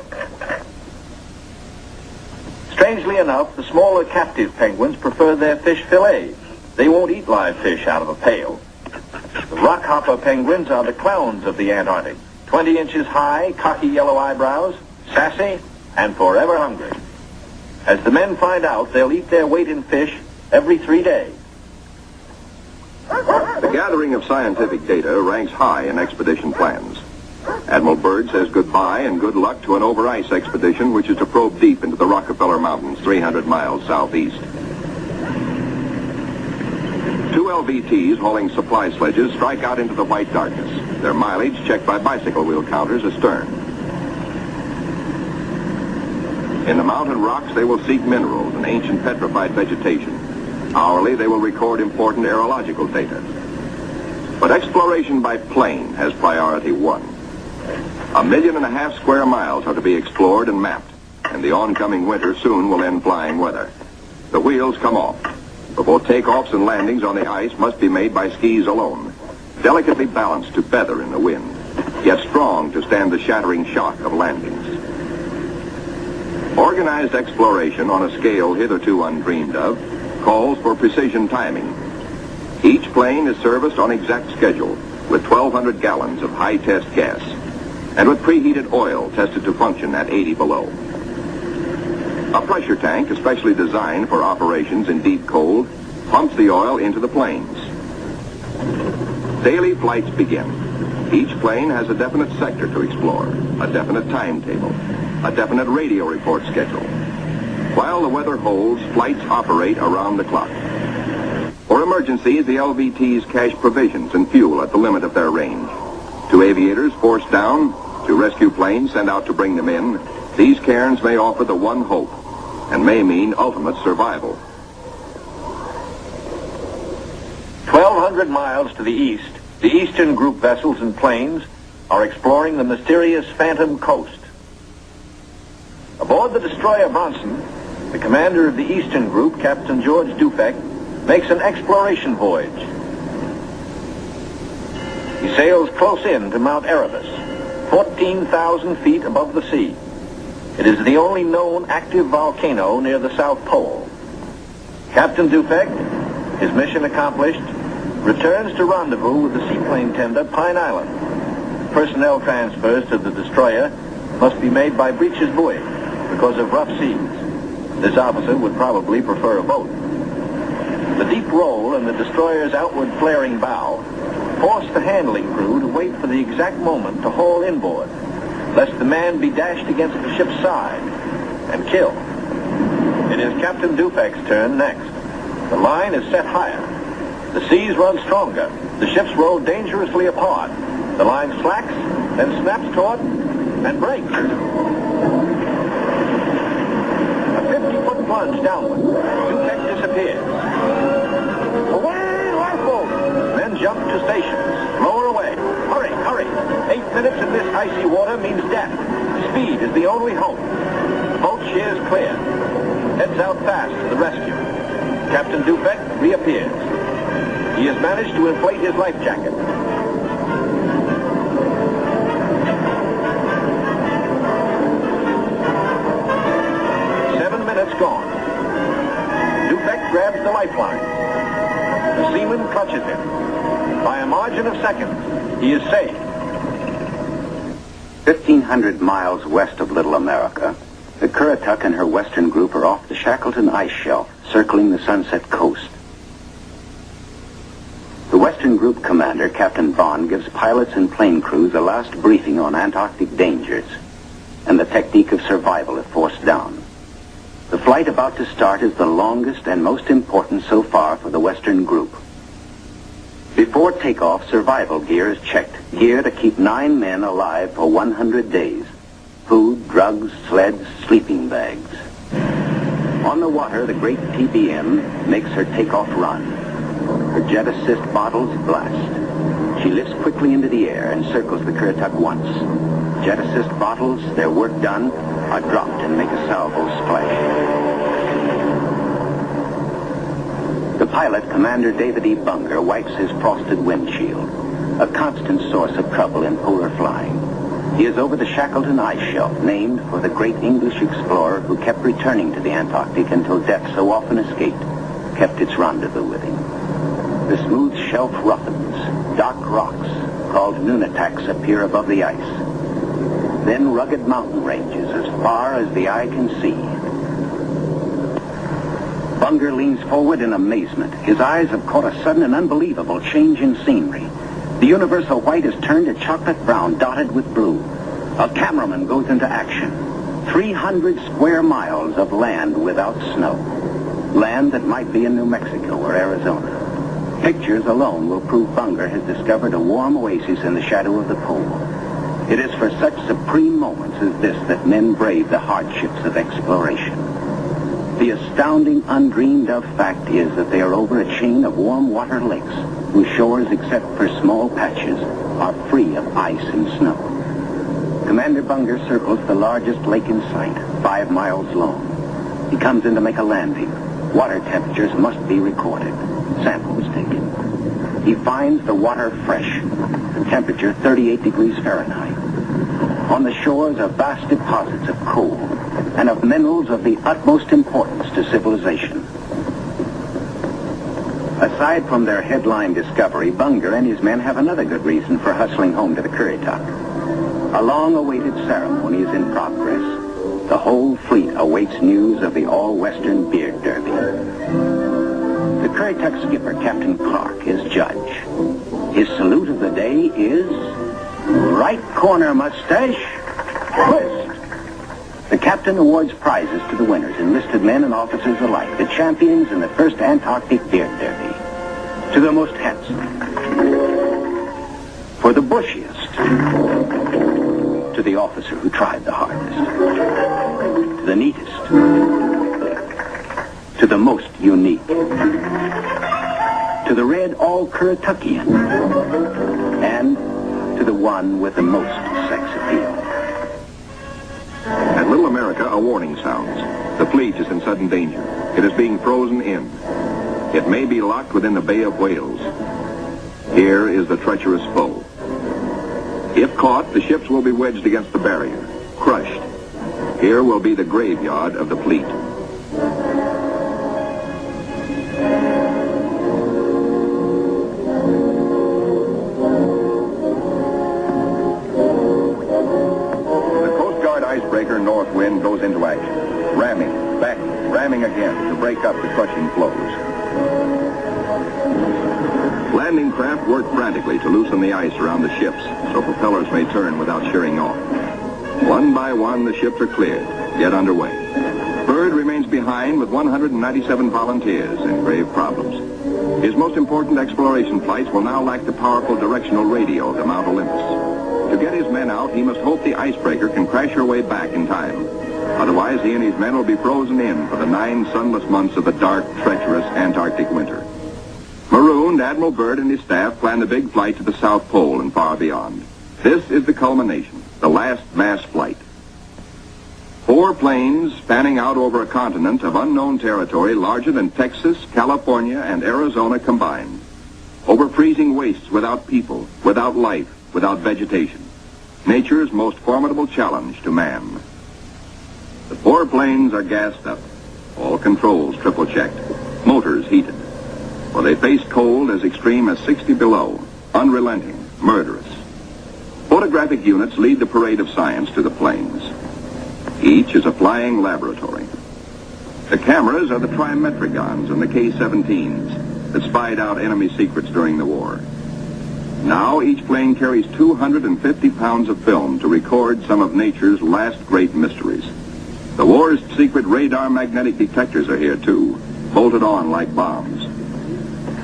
Strangely enough, the smaller captive penguins prefer their fish fillets. They won't eat live fish out of a pail. The rockhopper penguins are the clowns of the Antarctic. 20 inches high, cocky yellow eyebrows, sassy, and forever hungry. As the men find out, they'll eat their weight in fish every 3 days. The gathering of scientific data ranks high in expedition plans. Admiral Byrd says goodbye and good luck to an over-ice expedition which is to probe deep into the Rockefeller Mountains, 300 miles southeast. 2 LVTs hauling supply sledges strike out into the white darkness, their mileage checked by bicycle wheel counters astern. In the mountain rocks, they will seek minerals and ancient petrified vegetation. Hourly, they will record important aerological data. But exploration by plane has priority 1. 1.5 million square miles are to be explored and mapped, and the oncoming winter soon will end flying weather. The wheels come off. But both takeoffs and landings on the ice must be made by skis alone, delicately balanced to feather in the wind, yet strong to stand the shattering shock of landings. Organized exploration on a scale hitherto undreamed of calls for precision timing. Each plane is serviced on exact schedule with 1,200 gallons of high-test gas and with preheated oil tested to function at 80 below. A pressure tank, especially designed for operations in deep cold, pumps the oil into the planes. Daily flights begin. Each plane has a definite sector to explore, a definite timetable, a definite radio report schedule. While the weather holds, flights operate around the clock. For emergencies, the LVTs cache provisions and fuel at the limit of their range. 2 aviators forced down, 2 rescue planes sent out to bring them in. These cairns may offer the one hope and may mean ultimate survival. 1,200 miles to the east, the Eastern Group vessels and planes are exploring the mysterious Phantom Coast. Aboard the destroyer Bronson, the commander of the Eastern Group, Captain George Dufek, makes an exploration voyage. He sails close in to Mount Erebus, 14,000 feet above the sea. It is the only known active volcano near the South Pole. Captain Dufek, his mission accomplished, returns to rendezvous with the seaplane tender Pine Island. Personnel transfers to the destroyer must be made by breeches buoy because of rough seas. This officer would probably prefer a boat. The deep roll in the destroyer's outward flaring bow forced the handling crew to wait for the exact moment to haul inboard, lest the man be dashed against the ship's side and killed. It is Captain Dufek's turn next. The line is set higher. The seas run stronger. The ships roll dangerously apart. The line slacks, then snaps taut, and breaks. A 50-foot plunge downward. Dufek disappears. Away, lifeboat! Men jump to stations. Lower away. Hurry, hurry. 8 minutes in this icy water means death. Speed is the only hope. The boat sheers clear. Heads out fast to the rescue. Captain Dufek reappears. He has managed to inflate his life jacket. Gone. Dufek grabs the lifeline. The seaman clutches him. By a margin of seconds, he is saved. 1,500 miles west of Little America, the Currituck and her western group are off the Shackleton ice shelf, circling the Sunset Coast. The western group commander, Captain Vaughn, gives pilots and plane crews a last briefing on Antarctic dangers and the technique of survival if forced down. The flight about to start is the longest and most important so far for the Western Group. Before takeoff, survival gear is checked. Gear to keep 9 men alive for 100 days. Food, drugs, sleds, sleeping bags. On the water, the great TBM makes her takeoff run. Her jet assist bottles blast. She lifts quickly into the air and circles the Currituck once. Jet assist bottles, their work done, are dropped and make a salvo splash. The pilot, Commander David E. Bunger, wipes his frosted windshield, a constant source of trouble in polar flying. He is over the Shackleton ice shelf, named for the great English explorer who kept returning to the Antarctic until death, so often escaped, kept its rendezvous with him. The smooth shelf roughens. Dark rocks, called nunataks, appear above the ice. Then rugged mountain ranges as far as the eye can see. Bunger leans forward in amazement. His eyes have caught a sudden and unbelievable change in scenery. The universal white has turned to chocolate brown, dotted with blue. A cameraman goes into action. 300 square miles of land without snow. Land that might be in New Mexico or Arizona. Pictures alone will prove Bunger has discovered a warm oasis in the shadow of the pole. It is for such supreme moments as this that men brave the hardships of exploration. The astounding, undreamed of fact is that they are over a chain of warm water lakes whose shores, except for small patches, are free of ice and snow. Commander Bunger circles the largest lake in sight, 5 miles long. He comes in to make a landing. Water temperatures must be recorded. Samples taken. He finds the water fresh, the temperature 38 degrees Fahrenheit. On the shores are vast deposits of coal and of minerals of the utmost importance to civilization. Aside from their headline discovery, Bunger and his men have another good reason for hustling home to the Currituck. A long-awaited ceremony is in progress. The whole fleet awaits news of the all-Western beard derby. The Currituck skipper, Captain Clark, is judge. His salute of the day is right corner mustache, twist. The captain awards prizes to the winners, enlisted men and officers alike, the champions in the first Antarctic beard derby. To the most handsome, for the bushiest, to the officer who tried the hardest, to the neatest, to the most unique, to the red all-Currituckian, and to the one with the most sex appeal. At Little America, a warning sounds. The fleet is in sudden danger. It is being frozen in. It may be locked within the Bay of Whales. Here is the treacherous foe. If caught, the ships will be wedged against the barrier, crushed. Here will be the graveyard of the fleet. The Coast Guard icebreaker Northwind goes into action, ramming, back, ramming again to break up the crushing floes. Landing craft work frantically to loosen the ice around the ships so propellers may turn without shearing off. One by one, the ships are cleared, get underway. Byrd remains behind with 197 volunteers in grave problems. His most important exploration flights will now lack the powerful directional radio of the Mount Olympus. To get his men out, he must hope the icebreaker can crash her way back in time. Otherwise, he and his men will be frozen in for the 9 sunless months of the dark, treacherous Antarctic winter. Marooned, Admiral Byrd and his staff plan the big flight to the South Pole and far beyond. This is the culmination, the last mass flight. 4 planes spanning out over a continent of unknown territory larger than Texas, California, and Arizona combined. Over freezing wastes without people, without life, without vegetation. Nature's most formidable challenge to man. The 4 planes are gassed up. All controls triple-checked. Motors heated. For they face cold as extreme as 60 below, unrelenting, murderous. Photographic units lead the parade of science to the planes. Each is a flying laboratory. The cameras are the trimetricons and the K-17s that spied out enemy secrets during the war. Now each plane carries 250 pounds of film to record some of nature's last great mysteries. The war's secret radar magnetic detectors are here too, bolted on like bombs.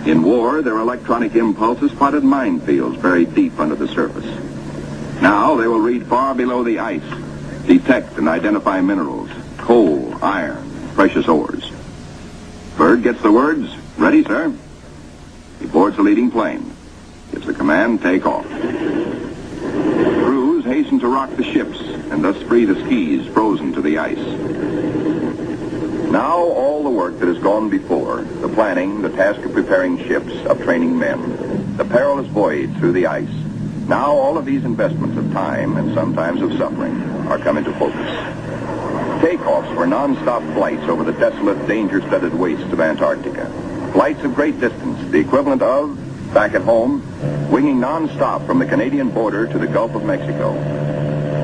In war, their electronic impulses spotted minefields buried deep under the surface. Now they will read far below the ice, detect and identify minerals, coal, iron, precious ores. Byrd gets the words, "Ready, sir." He boards the leading plane, gives the command, "Take off." Crews hasten to rock the ships and thus free the skis frozen to the ice. Now all the work that has gone before, the planning, the task of preparing ships, of training men, the perilous voyage through the ice, now all of these investments of time and sometimes of suffering are come into focus. Takeoffs were non-stop flights over the desolate, danger-studded wastes of Antarctica. Flights of great distance, the equivalent of, back at home, winging non-stop from the Canadian border to the Gulf of Mexico.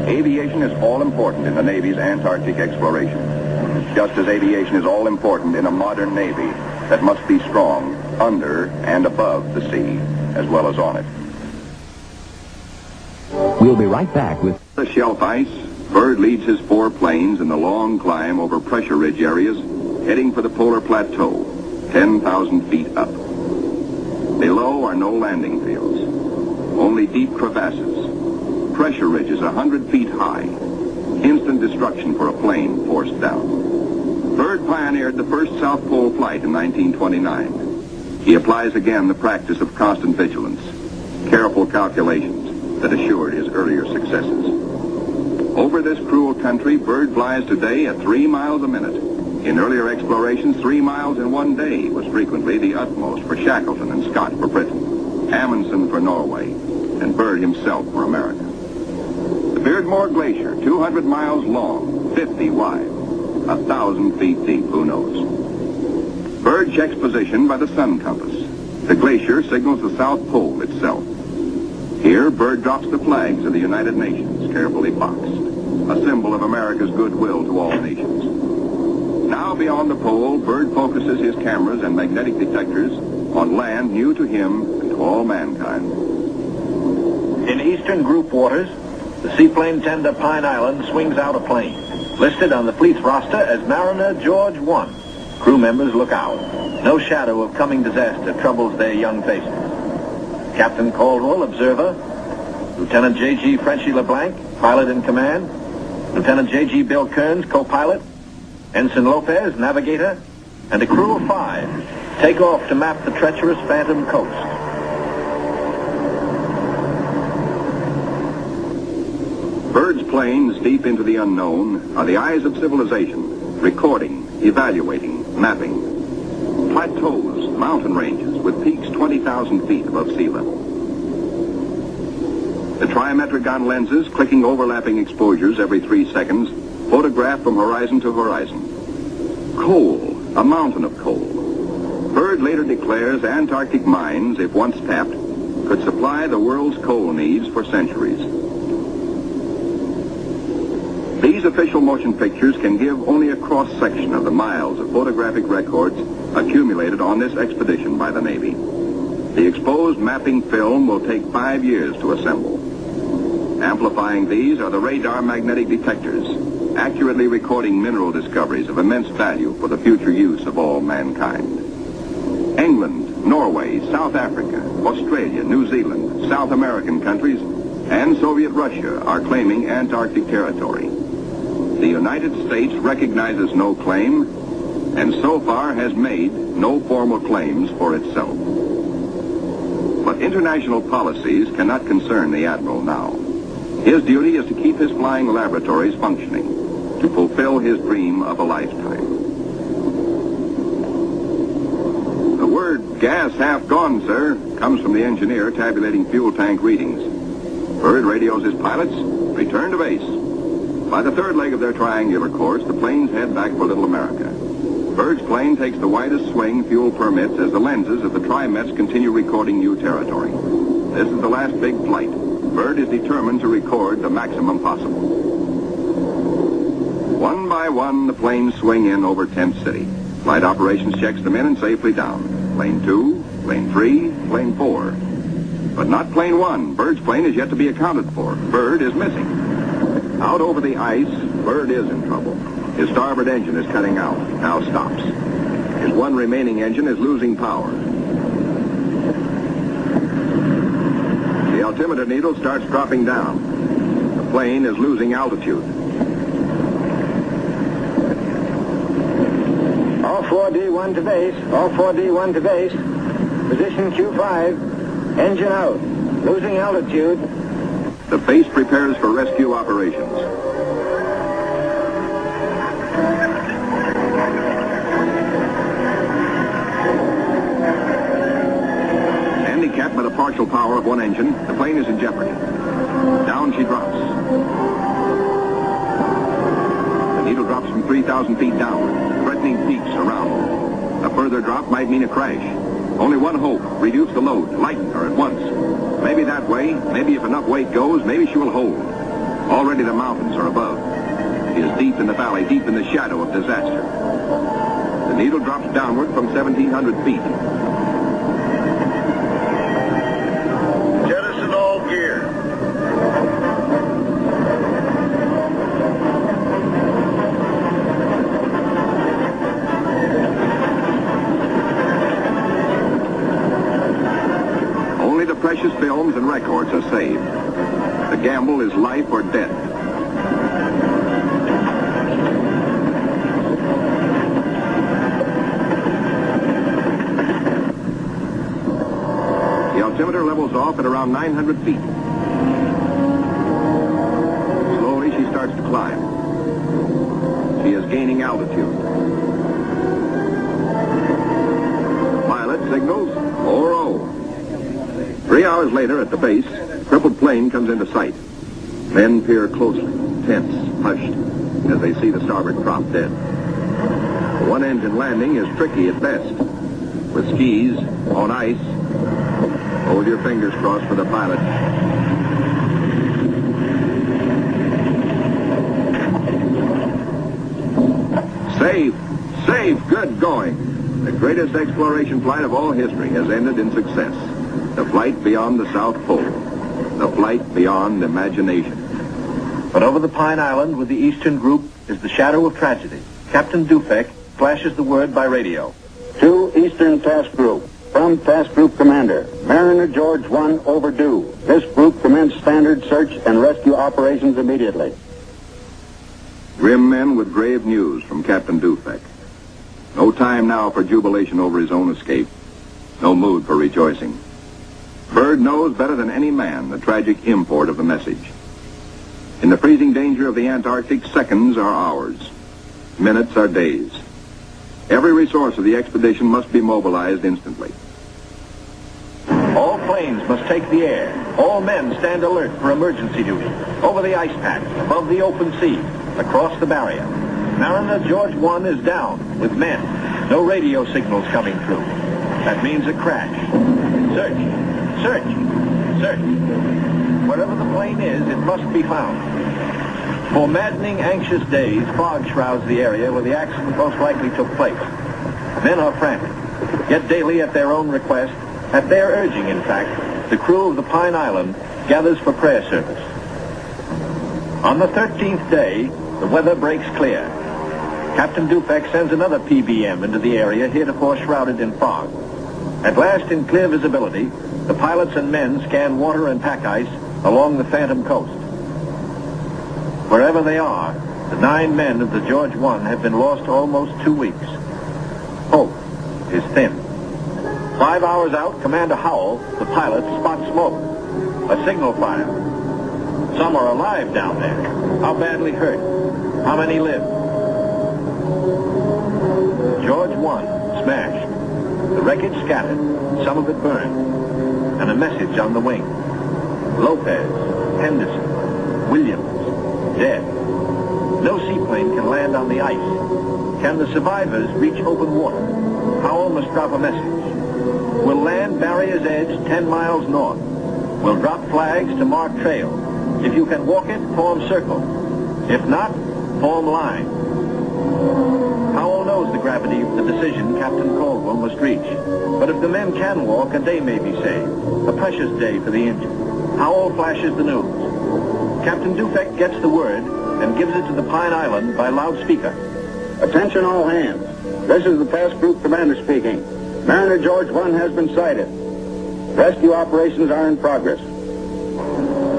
Aviation is all important in the Navy's Antarctic exploration, just as aviation is all important in a modern Navy that must be strong under and above the sea, as well as on it. We'll be right back with The shelf ice, Byrd leads his 4 planes in the long climb over pressure ridge areas, heading for the polar plateau, 10,000 feet up. Below are no landing fields, only deep crevasses, pressure ridges 100 feet high, instant destruction for a plane forced down. Byrd pioneered the first South Pole flight in 1929. He applies again the practice of constant vigilance, careful calculations that assured his earlier successes. Over this cruel country, Byrd flies today at 3 miles a minute. In earlier explorations, 3 miles in one day was frequently the utmost for Shackleton and Scott for Britain, Amundsen for Norway, and Byrd himself for America. The Beardmore Glacier, 200 miles long, 50 wide, 1,000 feet deep, who knows. Byrd checks position by the sun compass. The glacier signals the South Pole itself. Here, Byrd drops the flags of the United Nations, carefully boxed, a symbol of America's goodwill to all nations. Now beyond the pole, Byrd focuses his cameras and magnetic detectors on land new to him and to all mankind. In eastern group waters, the seaplane tender Pine Island swings out a plane, listed on the fleet's roster as Mariner George 1. Crew members look out. No shadow of coming disaster troubles their young faces. Captain Caldwell, observer. Lieutenant J.G. Frenchy LeBlanc, pilot in command. Lieutenant J.G. Bill Kearns, co-pilot. Ensign Lopez, navigator. And a crew of 5 take off to map the treacherous Phantom coast. Bird's planes deep into the unknown are the eyes of civilization, recording, evaluating, mapping. Plateaus, mountain ranges with peaks 20,000 feet above sea level. The trimetric lenses, clicking overlapping exposures every 3 seconds, photograph from horizon to horizon. Coal, a mountain of coal. Bird later declares Antarctic mines, if once tapped, could supply the world's coal needs for centuries. These official motion pictures can give only a cross-section of the miles of photographic records accumulated on this expedition by the Navy. The exposed mapping film will take 5 years to assemble. Amplifying these are the radar magnetic detectors, accurately recording mineral discoveries of immense value for the future use of all mankind. England, Norway, South Africa, Australia, New Zealand, South American countries, and Soviet Russia are claiming Antarctic territory. The United States recognizes no claim, and so far has made no formal claims for itself. But international policies cannot concern the Admiral now. His duty is to keep his flying laboratories functioning, to fulfill his dream of a lifetime. The word "gas half gone, sir," comes from the engineer tabulating fuel tank readings. Bird radios his pilots, return to base. By the third leg of their triangular course, the planes head back for Little America. Bird's plane takes the widest swing fuel permits as the lenses of the Trimets continue recording new territory. This is the last big flight. Bird is determined to record the maximum possible. One by one, the planes swing in over Tent City. Flight operations checks them in and safely down. Plane 2, plane 3, plane 4. But not plane 1. Bird's plane is yet to be accounted for. Bird is missing. Out over the ice, Bird is in trouble. His starboard engine is cutting out, now stops. His one remaining engine is losing power. The altimeter needle starts dropping down. The plane is losing altitude. All 4D1 to base. All 4D1 to base. Position Q5. Engine out. Losing altitude. The base prepares for rescue operations. Handicapped by the partial power of one engine, the plane is in jeopardy. Down she drops. The needle drops from 3,000 feet downward, threatening peaks around her. A further drop might mean a crash. Only one hope: reduce the load, lighten her at once. Maybe that way, maybe if enough weight goes, maybe she will hold. Already the mountains are above. She is deep in the valley, deep in the shadow of disaster. The needle drops downward from 1,700 feet. Jettison all gear. Only the precious films and records are saved. The gamble is life or death. The altimeter levels off at around 900 feet. Slowly she starts to climb. She is gaining altitude. Pilot signals 4-0. 3 hours later at the base, crippled plane comes into sight. Men peer closely, tense, hushed, as they see the starboard prop dead. The one-engine landing is tricky at best. With skis, on ice, hold your fingers crossed for the pilot. Safe, safe, good going. The greatest exploration flight of all history has ended in success. The flight beyond the South Pole. The flight beyond imagination. But over the Pine Island with the Eastern Group is the shadow of tragedy. Captain Dufek flashes the word by radio. To Eastern Task Group. From Task Group Commander, Mariner George 1 overdue. This group commence standard search and rescue operations immediately. Grim men with grave news from Captain Dufek. No time now for jubilation over his own escape. No mood for rejoicing. Bird knows better than any man the tragic import of the message. In the freezing danger of the Antarctic, seconds are hours. Minutes are days. Every resource of the expedition must be mobilized instantly. All planes must take the air. All men stand alert for emergency duty. Over the ice pack, above the open sea, across the barrier. Mariner George 1 is down with men. No radio signals coming through. That means a crash. Search, search, search. Wherever the plane is, it must be found. For maddening, anxious days, fog shrouds the area where the accident most likely took place. Men are frantic. Yet daily, at their own request, at their urging, in fact, the crew of the Pine Island gathers for prayer service. On the 13th day, the weather breaks clear. Captain Dufek sends another PBM into the area heretofore shrouded in fog. At last, in clear visibility, the pilots and men scan water and pack ice along the Phantom Coast. Wherever they are, the 9 men of the George 1 have been lost almost 2 weeks. Hope is thin. 5 hours out, Commander Howell, the pilot, spots smoke. A signal fire. Some are alive down there. How badly hurt? How many live? George 1 smashed. The wreckage scattered, some of it burned. And a message on the wing. Lopez, Henderson, Williams, dead. No seaplane can land on the ice. Can the survivors reach open water? Howell must drop a message. We'll land Barrier's Edge 10 miles north. We'll drop flags to mark trail. If you can walk it, form circle. If not, form line. Howell knows the gravity of the decision Captain Caldwell must reach. But if the men can walk, a day may be saved. A precious day for the injured. Howell flashes the news. Captain Dufek gets the word and gives it to the Pine Island by loudspeaker. Attention all hands. This is the task group commander speaking. Mariner George 1 has been sighted. Rescue operations are in progress.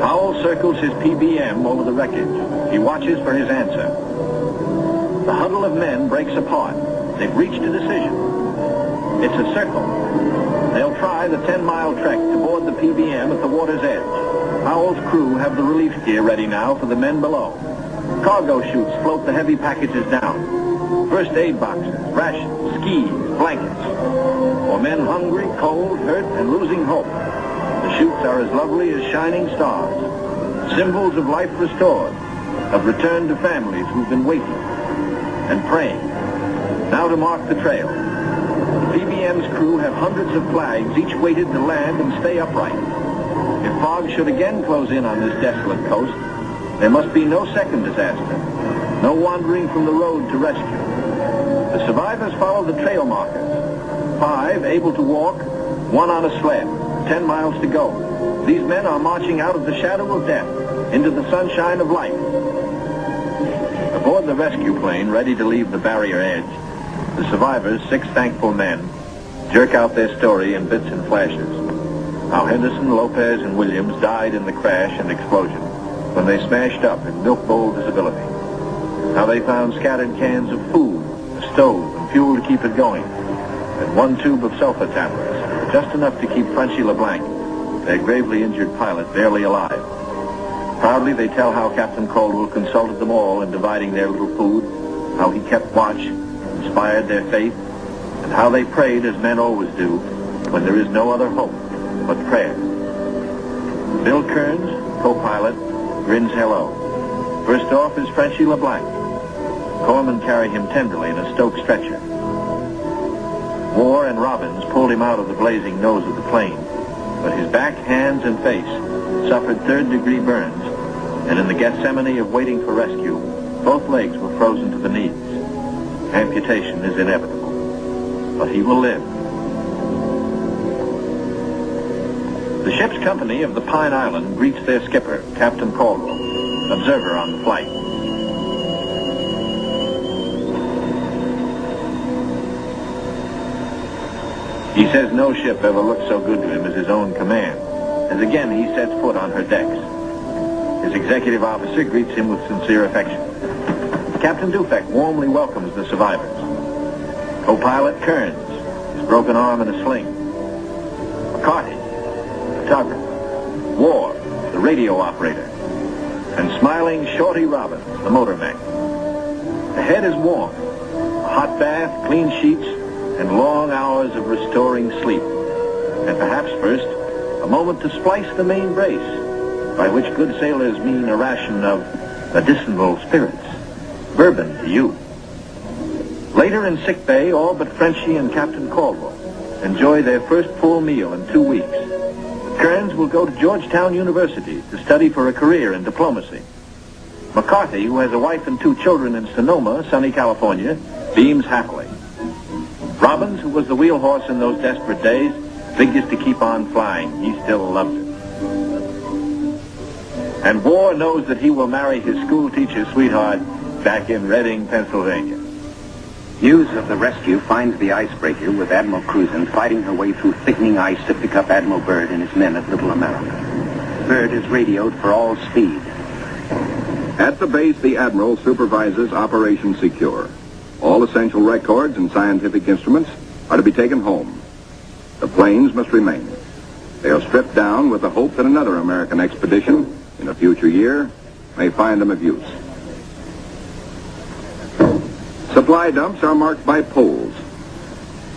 Howell circles his PBM over the wreckage. He watches for his answer. The huddle of men breaks apart. They've reached a decision. It's a circle. They'll try the 10-mile trek to board the PBM at the water's edge. Howell's crew have the relief gear ready now for the men below. Cargo chutes float the heavy packages down. First aid boxes, rations, skis, blankets. For men hungry, cold, hurt, and losing hope. The chutes are as lovely as shining stars. Symbols of life restored, of return to families who've been waiting and praying. Now to mark the trail. The PBM's crew have hundreds of flags, each weighted to land and stay upright. If fog should again close in on this desolate coast, there must be no second disaster. No wandering from the road to rescue. The survivors follow the trail markers. 5 able to walk, 1 on a sled. 10 miles to go. These men are marching out of the shadow of death into the sunshine of life. Aboard the rescue plane, ready to leave the barrier edge, the survivors, 6 thankful men, jerk out their story in bits and flashes. How Henderson, Lopez, and Williams died in the crash and explosion when they smashed up in milk bowl visibility. How they found scattered cans of food, a stove, and fuel to keep it going, and 1 tube of sulfur tablets, just enough to keep Frenchy LeBlanc, their gravely injured pilot, barely alive. Proudly they tell how Captain Caldwell consulted them all in dividing their little food, how he kept watch, inspired their faith, and how they prayed as men always do when there is no other hope but prayer. Bill Kearns, co-pilot, grins hello. First off is Frenchy LeBlanc. Corpsmen carry him tenderly in a Stoke stretcher. Moore and Robbins pulled him out of the blazing nose of the plane, but his back, hands, and face suffered 3rd-degree burns, and in the Gethsemane of waiting for rescue, both legs were frozen to the knees. Amputation is inevitable, but he will live. The ship's company of the Pine Island greets their skipper, Captain Caldwell, observer on the flight. He says no ship ever looked so good to him as his own command, as again he sets foot on her decks. His executive officer greets him with sincere affection. Captain Dufek warmly welcomes the survivors. Co-pilot Kearns, his broken arm in a sling. McCarty, photographer. War, the radio operator. and smiling Shorty Robbins, the motor mech. The head is warm, a hot bath, clean sheets, and long hours of restoring sleep. And perhaps first, a moment to splice the main brace, by which good sailors mean a ration of medicinal spirits. Bourbon to you. Later in sick bay, all but Frenchie and Captain Caldwell enjoy their first full meal in 2 weeks. Kearns will go to Georgetown University to study for a career in diplomacy. McCarthy, who has a wife and 2 children in Sonoma, sunny California, beams happily. Robbins, who was the wheel horse in those desperate days, figures to keep on flying. He still loves it. And War knows that he will marry his school teacher sweetheart back in Reading, Pennsylvania. News of the rescue finds the icebreaker with Admiral Cruzen fighting her way through thickening ice to pick up Admiral Byrd and his men at Little America. Byrd is radioed for all speed. At the base, the Admiral supervises Operation Secure. All essential records and scientific instruments are to be taken home. The planes must remain. They are stripped down with the hope that another American expedition in a future year may find them of use. Supply dumps are marked by poles.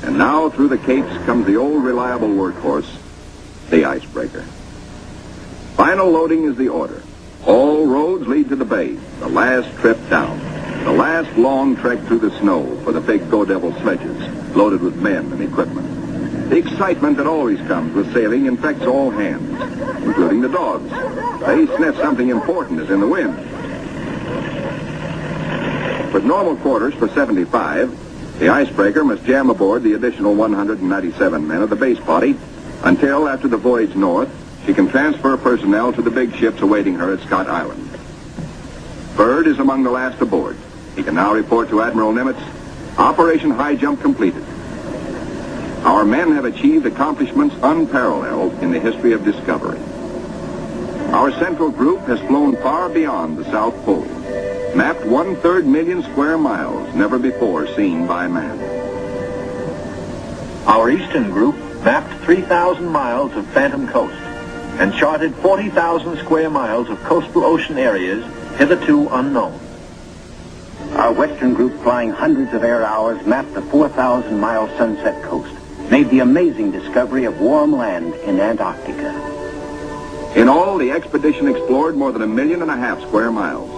And now through the capes comes the old reliable workhorse, the icebreaker. Final loading is the order. All roads lead to the bay, the last trip down, the last long trek through the snow for the big Go Devil sledges, loaded with men and equipment. The excitement that always comes with sailing infects all hands, including the dogs. They sniff something important is in the wind. With normal quarters for 75, the icebreaker must jam aboard the additional 197 men of the base body until, after the voyage north, she can transfer personnel to the big ships awaiting her at Scott Island. Byrd is among the last aboard. He can now report to Admiral Nimitz, Operation Highjump completed. Our men have achieved accomplishments unparalleled in the history of discovery. Our central group has flown far beyond the South Pole, mapped 1/3 million square miles never before seen by man. Our eastern group mapped 3,000 miles of phantom coast and charted 40,000 square miles of coastal ocean areas hitherto unknown. Our western group, flying hundreds of air hours, mapped the 4,000-mile Sunset Coast, made the amazing discovery of warm land in Antarctica. In all, the expedition explored more than 1.5 million square miles.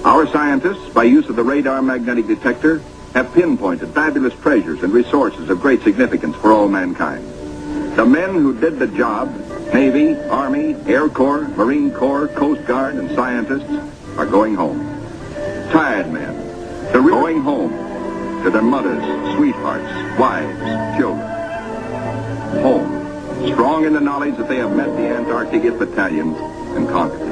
Our scientists, by use of the radar magnetic detector, have pinpointed fabulous treasures and resources of great significance for all mankind. The men who did the job, Navy, Army, Air Corps, Marine Corps, Coast Guard, and scientists, are going home. Tired men, they're going home to their mothers, sweethearts, wives, children. Home, strong in the knowledge that they have met the Antarctic battalions and conquered them.